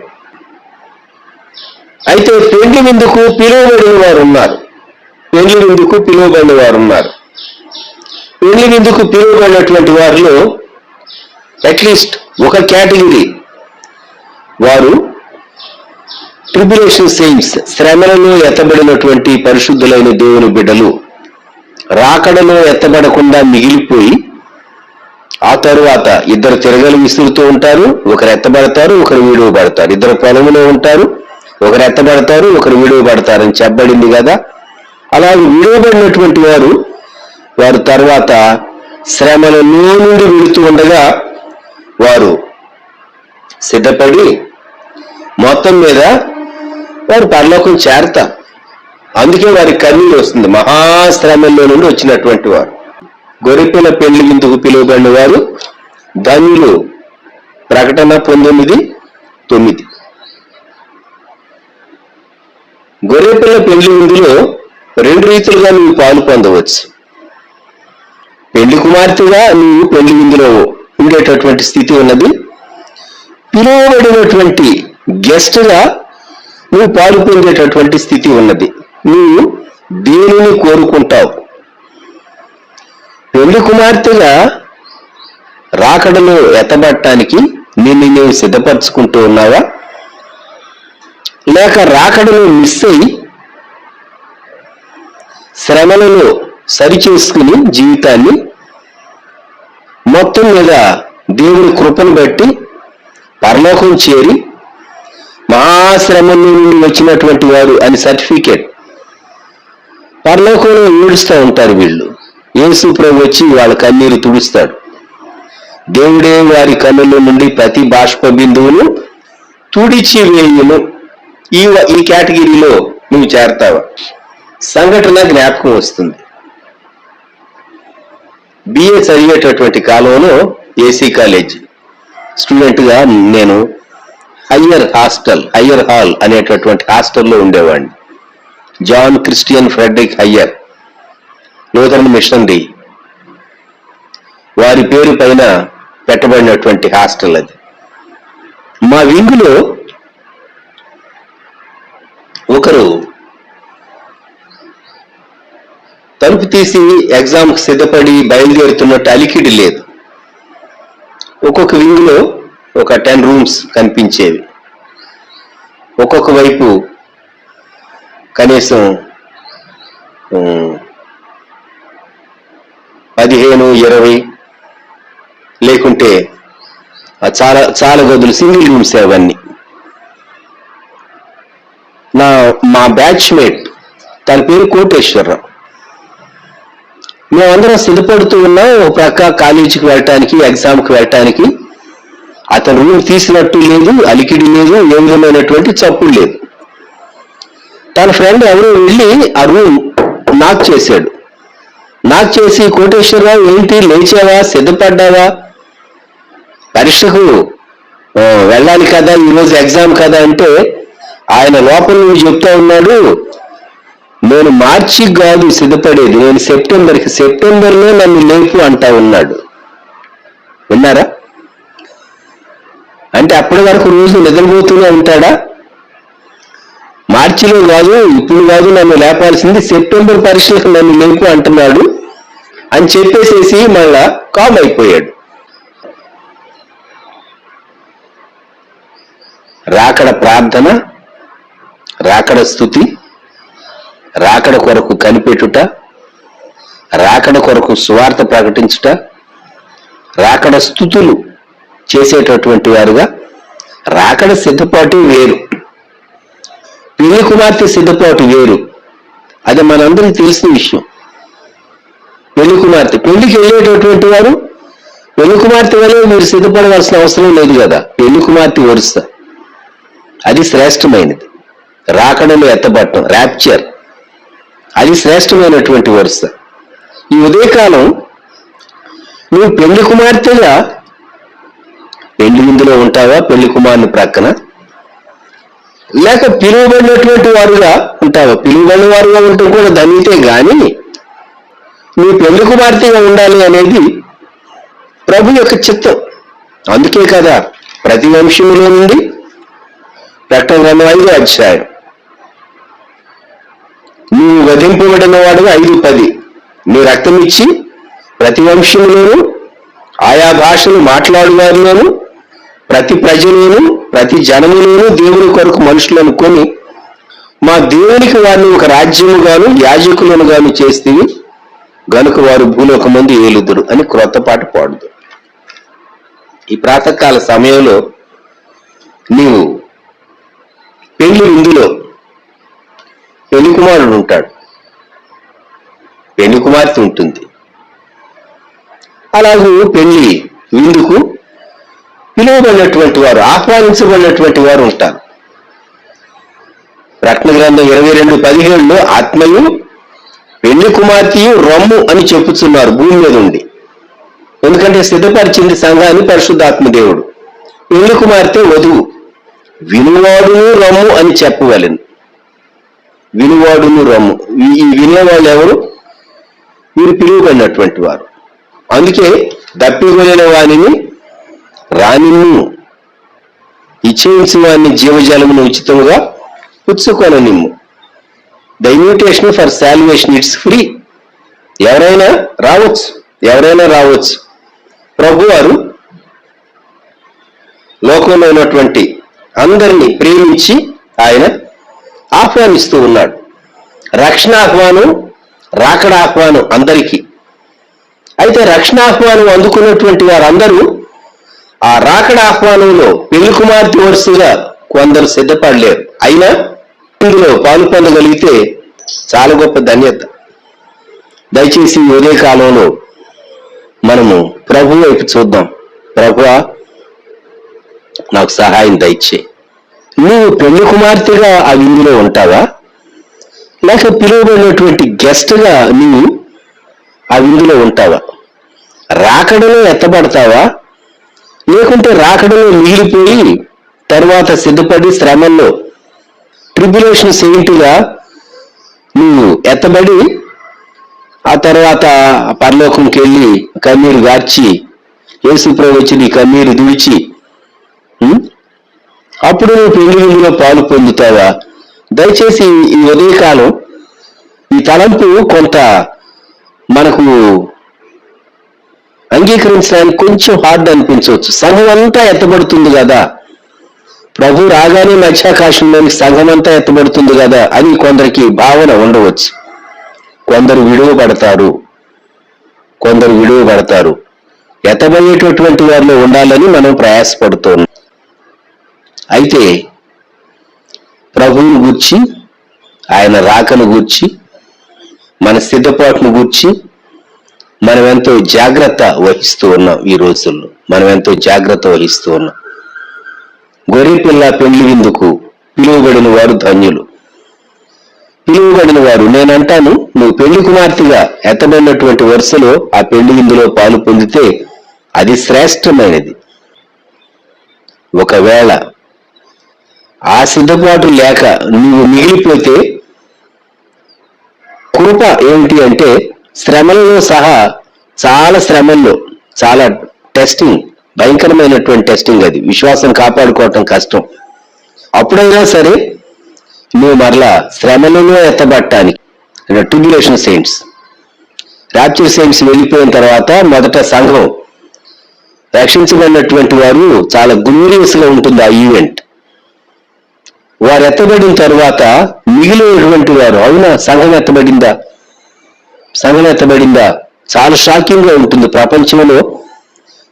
అయితే పెళ్లి విందుకు పిలువబడిన వారు ఉన్నారు, పెళ్లి విందుకు పిలువబడిన వారు ఉన్నారు. పెళ్లి విందుకు పిలువబడినటువంటి వారిలో అట్లీస్ట్ ఒక కేటగిరీ వారు ట్రిబ్యులేషన్ సెయింట్స్, శ్రమలలో ఎత్తబడినటువంటి పరిశుద్ధులైన దేవుని బిడ్డలు, రాకడలో ఎత్తబడకుండా మిగిలిపోయి ఆ తరువాత ఇద్దరు తిరగలు విసురుతూ ఉంటారు. ఒకరు ఎత్తబడతారు, ఒకరు విడువబడతారు. ఇద్దరు పొలంలో ఉంటారు, ఒకరు ఎత్తబడతారు, ఒకరు విడువబడతారని చెప్పబడింది కదా. అలాగే విడువబడినటువంటి వారు తర్వాత శ్రమలలో నుండి విడుతూ ఉండగా వారు సిద్ధపడి మొత్తం మీద వారు పరలోకం చేరతారు. అందుకే వారి కన్నీరు వస్తుంది. మహాశ్రమంలో నుండి వచ్చినటువంటి వారు, గొర్రెపిల్ల పెళ్లి విందుకు పిలువబడిన వారు ధన్యులు. ప్రకటన 19:9. గొర్రెపిల్ల పెళ్లి విందులో రెండు రీతులుగా నువ్వు పాలు పొందవచ్చు. పెళ్లి కుమార్తెగా నువ్వు పెళ్లి విందులో ఉండేటటువంటి స్థితి ఉన్నది. పిలువబడినటువంటి గెస్ట్గా నువ్వు పాలు పొందేటటువంటి స్థితి ఉన్నది. నువ్వు దేనిని కోరుకుంటావు? పెళ్లి కుమార్తెగా రాకడలో ఎత్తబడటానికి నిన్ను నీవు సిద్ధపరచుకుంటూ ఉన్నావా? లేక రాకడలో మిస్ అయి శ్రమలలో సరిచేసుకుని జీవితాన్ని మొత్తం మీద దేవుని కృపను బట్టి పరలోకం చేరి మహాశ్రమం నుండి వచ్చినటువంటి వాడు అని సర్టిఫికేట్ పరలోకంలో ఏడుస్తూ ఉంటారు వీళ్ళు. యేసు ప్రభు వచ్చి వాళ్ళ కన్నీరు తుడుస్తాడు. దేవుడే వారి కన్నుల నుండి ప్రతి బాష్ప బిందువును తుడిచి వేయును. ఈ కేటగిరీలో నువ్వు చేరతావా? సంఘటన జ్ఞాపకం వస్తుంది. బిఏ చదివేటటువంటి కాలంలో ఏసీ కాలేజ్ స్టూడెంట్గా నేను హయ్యర్ హాల్ అనేటటువంటి హాస్టల్లో ఉండేవాడిని. John Christian Frederick Heyer, Lutheran missionary వారి పేరు పైన పెట్టబడినటువంటి హాస్టల్ అది. మా వింగులో ఒకరు తలుపు తీసి ఎగ్జామ్కి సిద్ధపడి బయలుదేరుతున్నట్టు అలికిడి లేదు. ఒక్కొక్క వింగులో ఒక 10 రూమ్స్ కనిపించేవి. ఒక్కొక్క వైపు కనీసం 15-20 లేకుంటే చాలా గదులు, సింగిల్ రూమ్స్ అవన్నీ. మా బ్యాచ్మేట్ తన పేరు కోటేశ్వరరావు. మేమందరం సిద్ధపడుతూ ఉన్నాం. ఒక ప్రక్క కాలేజీకి వెళ్ళటానికి, ఎగ్జామ్కి వెళ్ళటానికి. అతను రూమ్ తీసినట్టు లేదు, అలికిడి లేదు, ఏ విధమైనటువంటి చప్పుడు లేదు. తన ఫ్రెండ్ ఎవరో వెళ్ళి ఆ రూమ్ నాక్ చేశాడు. నాక్ చేసి, కోటేశ్వరరావు ఏంటి లేచావా, సిద్ధపడ్డావా, పరీక్షకు వెళ్ళాలి కదా, ఈరోజు ఎగ్జామ్ కదా అంటే ఆయన లోపల నుండి చెప్తా ఉన్నాడు, నేను మార్చి కాదు సిద్ధపడేది, నేను సెప్టెంబర్లో నన్ను లేపు అంటా ఉన్నాడు. విన్నారా? అంటే అప్పటి వరకు రోజు నిద్రపోతూనే ఉంటాడా? మార్చిలో కాదు, ఇప్పుడు కాదు నన్ను లేపాల్సింది, సెప్టెంబర్ పరీక్షలకు నన్ను లేపు అంటున్నాడు అని చెప్పేసేసి మళ్ళా కామ్ అయిపోయాడు. రాకడ ప్రార్థన, రాకడ స్తుతి, రాకడ కొరకు కనిపెట్టుట, రాకడ కొరకు సువార్త ప్రకటించుట, రాకడ స్తుతులు చేసేటటువంటి వారుగా రాకడ సిద్ధపాటు వేరు, పెళ్లి కుమార్తె సిద్ధపాటు వేరు. అది మనందరికీ తెలిసిన విషయం. పెళ్లి కుమార్తె పెళ్లికి వెళ్ళేటటువంటి వారు పెళ్లి కుమార్తె వల్ల మీరు సిద్ధపడవలసిన అవసరం లేదు కదా. పెళ్లి కుమార్తె వరుస అది శ్రేష్టమైనది. రాకడలో ఎత్తబట్టం, ర్యాప్చర్, అది శ్రేష్టమైనటువంటి వరుస. ఈ ఉదయకాలం నువ్వు పెళ్లి కుమార్తెగా పెళ్లి విందులో ఉంటావా పెళ్లి కుమారుని ప్రక్కన, లేక పిలువబడినటువంటి వారుగా ఉంటావా? పిలువబడిన వారుగా ఉండటం కూడా ధన్యతే, గాని నీ పెళ్లి కుమార్తెగా ఉండాలి అనేది ప్రభు యొక్క చిత్తం. అందుకే కదా ప్రతి వంశంలో నుండి ప్రకటన గ్రంథం 5వ అధ్యాయం, నీవు వధింపబడిన వాడుగా 5:10 నీ రక్తం ఇచ్చి ప్రతి వంశంలోను ఆయా భాషలు మాట్లాడువారిలోను ప్రతి ప్రజలోను ప్రతి జనములోను దేవుని కొరకు మనుషులను కొని మా దేవునికి వారిని ఒక రాజ్యముగాను యాజకులను గాను చేస్తేవి గనుక వారు భూలోకమందు ఏలుదురు అని క్రొత్త పాట పాడుదు. ఈ ప్రాతకాల సమయంలో నీవు పెళ్లి విందులో పెళ్లి కుమారుడు ఉంటాడు, పెళ్లి కుమార్తె ఉంటుంది. అలాగే పెళ్లి విందుకు పిలువబడినటువంటి వారు, ఆహ్వానించబడినటువంటి వారు ఉంటారు. ప్రకటన గ్రంథం 22:17 ఆత్మయు పెళ్లి కుమార్తెయు రొమ్ము అని చెప్పుచున్నారు భూమి మీద ఉండి. ఎందుకంటే సిద్ధపరిచింది సంఘాన్ని పరిశుద్ధాత్మ దేవుడు. పెళ్లి కుమార్తె వధువు, వినువాడును రొమ్ము అని చెప్పవలెను. వినువాడును రొమ్ము, ఈ వినేవాళ్ళు ఎవరు? వీరు పిలువబడినటువంటి వారు. అందుకే దప్పిగొలిన వాణిని రానిమ్ము, ఇచ్చేయించు వాడిని జీవజలమును ఉచితంగా పుచ్చుకొననిమ్ము. The invitation for salvation it's free. ఎవరైనా రావచ్చు. ప్రభు వారు లోకంలో ఉన్నటువంటి అందరినీ ప్రేమించి ఆయన ఆహ్వానిస్తూ ఉన్నాడు. రక్షణ ఆహ్వానం, రాకడ ఆహ్వానం అందరికీ. అయితే రక్షణ ఆహ్వానం అందుకున్నటువంటి వారందరూ ఆ రాకడ ఆహ్వానంలో పెళ్లి కుమార్తె వరుసగా కొందరు సిద్ధపడలేరు. అయినా ఇందులో పాలు పొందగలిగితే చాలా గొప్ప ధన్యత. దయచేసి ఉదయ కాలంలో మనము ప్రభు వైపు చూద్దాం. ప్రభువా నాకు సహాయం దయచే. నువ్వు పెళ్లి కుమార్తెగా ఆ విందులో ఉంటావా, లేక పిలువబడినటువంటి గెస్ట్గా నీవు ఆ విందులో ఉంటావా? రాకడలో ఎత్తబడతావా, లేకుంటే రాకడలో మిగిలిపోయి తర్వాత సిద్ధపడి శ్రమల్లో ట్రిబ్యులేషన్ సెయింట్గా నువ్వు ఎత్తబడి ఆ తర్వాత పరలోకంకి వెళ్ళి కన్నీరు గార్చి యేసుప్రభు వచ్చి నీ కన్నీరు దుడిచి అప్పుడు నువ్వు పెళ్లి విందులో పాలు పొందుతావా? దయచేసి ఈ ఉదయకాలం ఈ తలంపు కొంత మనకు అంగీకరించడానికి కొంచెం హార్డ్ అనిపించవచ్చు. సంఘం అంతా ఎత్తబడుతుంది కదా, ప్రభు రాగానే మధ్యాకాశంలోని సంఘం అంతా ఎత్తబడుతుంది కదా అని కొందరికి భావన ఉండవచ్చు. కొందరు విడువబడతారు. ఎత్తబడేటటువంటి వారిలో ఉండాలని మనం ప్రయాసపడుతున్నాం. అయితే ప్రభువుని గూర్చి, ఆయన రాకను గూర్చి, మన సిద్ధపాటును గూర్చి మనం ఎంతో జాగ్రత్త వహిస్తూ ఉన్నాం. ఈ రోజుల్లో మనం ఎంతో జాగ్రత్త వహిస్తూ ఉన్నాం. గొర్రెపిల్ల పెళ్లి విందుకు పిలువబడిన వారు ధన్యులు. పిలువబడిన వారు, నేనంటాను, నువ్వు పెళ్లి కుమార్తెగా ఎత్తబడినటువంటి వరుసలో ఆ పెళ్లి విందులో పాలు పొందితే అది శ్రేష్టమైనది. ఒకవేళ ఆ సిద్ధపాటు లేక నువ్వు మిగిలిపోతే కృప ఏమిటి అంటే శ్రమలలో సహా చాలా టెస్టింగ్, భయంకరమైనటువంటి టెస్టింగ్. అది విశ్వాసం కాపాడుకోవటం కష్టం. అప్పుడైనా సరే నువ్వు మరలా శ్రమలలో ఎత్తబట్టానికి, ట్రిబ్యులేషన్ సెయింట్స్, రాప్చర్ సెయింట్స్ వెళ్ళిపోయిన తర్వాత మొదట సంఘం రక్షించబడినటువంటి వారు చాలా గ్లోరియస్ గా ఉంటుంది ఆ ఈవెంట్. వారు ఎత్తబడిన తర్వాత మిగిలినటువంటి వారు, అవునా సంఘం ఎత్తబడిందా, చాలా షాకింగ్ గా ఉంటుంది. ప్రపంచంలో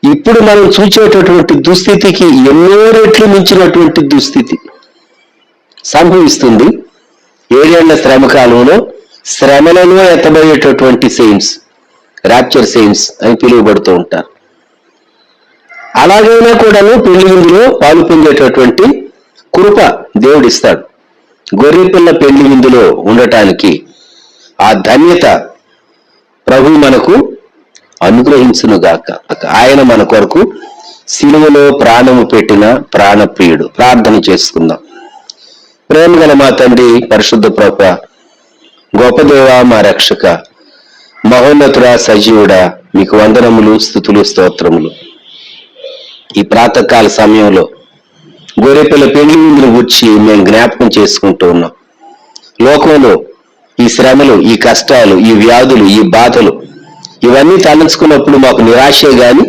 ఇప్పుడు మనం చూసేటటువంటి దుస్థితికి ఎన్నో రెట్లు మించినటువంటి దుస్థితి సంభవిస్తుంది. 7 ఏళ్ల శ్రమ కాలంలో శ్రమలలో ఎత్తబడేటటువంటి సెయింట్స్, రాప్చర్ సెయింట్స్ అని పిలువబడుతూ ఉంటారు. అలాగైనా కూడాను పెళ్లి విందులో పాలు పొందేటటువంటి కృప దేవుడిస్తాడు. గొర్రెపిల్ల పెళ్లి విందులో ఉండటానికి ఆ ధన్యత ప్రభు మనకు అనుగ్రహించునుగాక. ఆయన మన కొరకు సిలువలో ప్రాణము పెట్టిన ప్రాణప్రియుడు. ప్రార్థన చేసుకుందాం. ప్రేమగల మా తండ్రి, పరిశుద్ధ ప్రభువా, గొప్ప దేవా, మా రక్షక, మహోన్నతుడా, సజీవుడా, మీకు వందనములు, స్తుతులు, స్తోత్రములు. ఈ ప్రాతకాల సమయంలో గొర్రెపిల్ల పెళ్లి విందును గుర్చి మేము జ్ఞాపకం చేసుకుంటూ ఉన్నాం. లోకంలో ఈ శ్రమలు, ఈ కష్టాలు, ఈ వ్యాధులు, ఈ బాధలు ఇవన్నీ తలంచుకున్నప్పుడు మాకు నిరాశే గాని,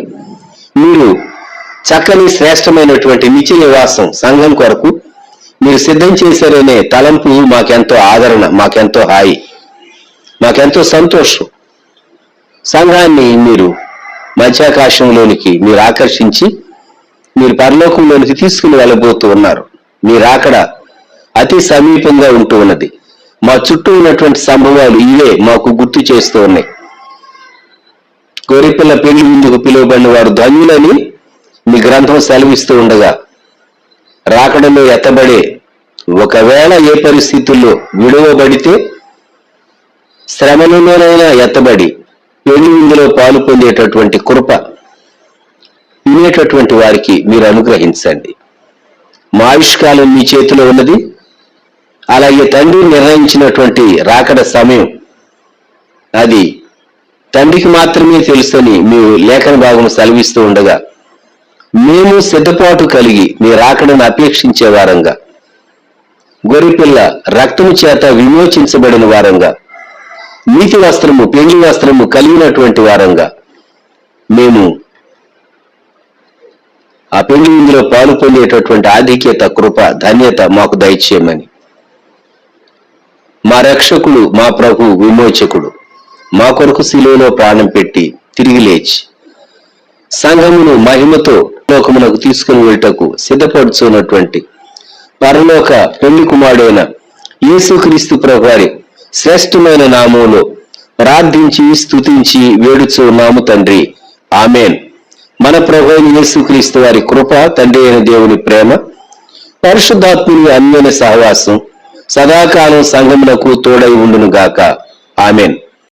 మీరు చక్కని శ్రేష్టమైనటువంటి నిత్య నివాసం సంఘం కొరకు మీరు సిద్ధం చేశారనే తలంపు మాకెంతో ఆదరణ, మాకెంతో హాయి, మాకెంతో సంతోషం. సంఘాన్ని మీరు మధ్యాకాశంలోనికి మీరు ఆకర్షించి మీరు పరలోకంలోనికి తీసుకుని వెళ్ళబోతూ ఉన్నారు. మీరు అక్కడ అతి సమీపంగా ఉంటూ ఉన్నది. మా చుట్టూ ఉన్నటువంటి సంభవాలు ఇవే మాకు గుర్తు చేస్తూ ఉన్నాయి. గొర్రెపిల్ల పెళ్లి విందుకు పిలువబడిన వారు ధన్యులని మీ గ్రంథం సెలవిస్తూ ఉండగా, రాకడలో ఎత్తబడే, ఒకవేళ ఏ పరిస్థితుల్లో విడువబడితే శ్రమలోనైనా ఎత్తబడి పెళ్లి విందులో పాలు పొందేటటువంటి కృప వినేటటువంటి వారికి మీరు అనుగ్రహించండి. మా ఆయుష్కాలం మీ చేతిలో ఉన్నది. అలాగే తండ్రి నిర్ణయించినటువంటి రాకడ సమయం అది తండ్రికి మాత్రమే తెలుసని మీ లేఖన భాగం సెలవిస్తూ ఉండగా, మేము సిద్ధపాటు కలిగి మీ రాకడను అపేక్షించే వారంగా, గొర్రెపిల్ల రక్తము చేత విమోచించబడిన వారంగా, నీతి వస్త్రము, పెళ్లి వస్త్రము కలిగినటువంటి వారంగా మేము ఆ పెళ్లి విందులో పాలు పొందేటటువంటి ఆధిక్యత, కృప, ధన్యత మాకు దయచేయమని, మా రక్షకుడు, మా ప్రభు, విమోచకుడు మా కొరకు శిలువలో ప్రాణం పెట్టి తిరిగి లేచి సంఘమును మహిమతో లోకమునకు తీసుకుని వెళ్ళటకు సిద్ధపడుచున్నటువంటి పరలోక పెళ్లి కుమారుడైన యేసుక్రీస్తు ప్రభు వారి శ్రేష్టమైన నామములో ప్రార్థించి స్తుతించి వేడుచు ఉన్నాము తండ్రి. ఆమేన్. మన ప్రభు అయిన యేసుక్రీస్తు వారి కృప, తండ్రి అయిన దేవుని ప్రేమ, పరిశుద్ధాత్ముని అన్యోన్య సహవాసం సదాకాలం సంఘమునకు తోడై ఉండును గాక. ఆమేన్.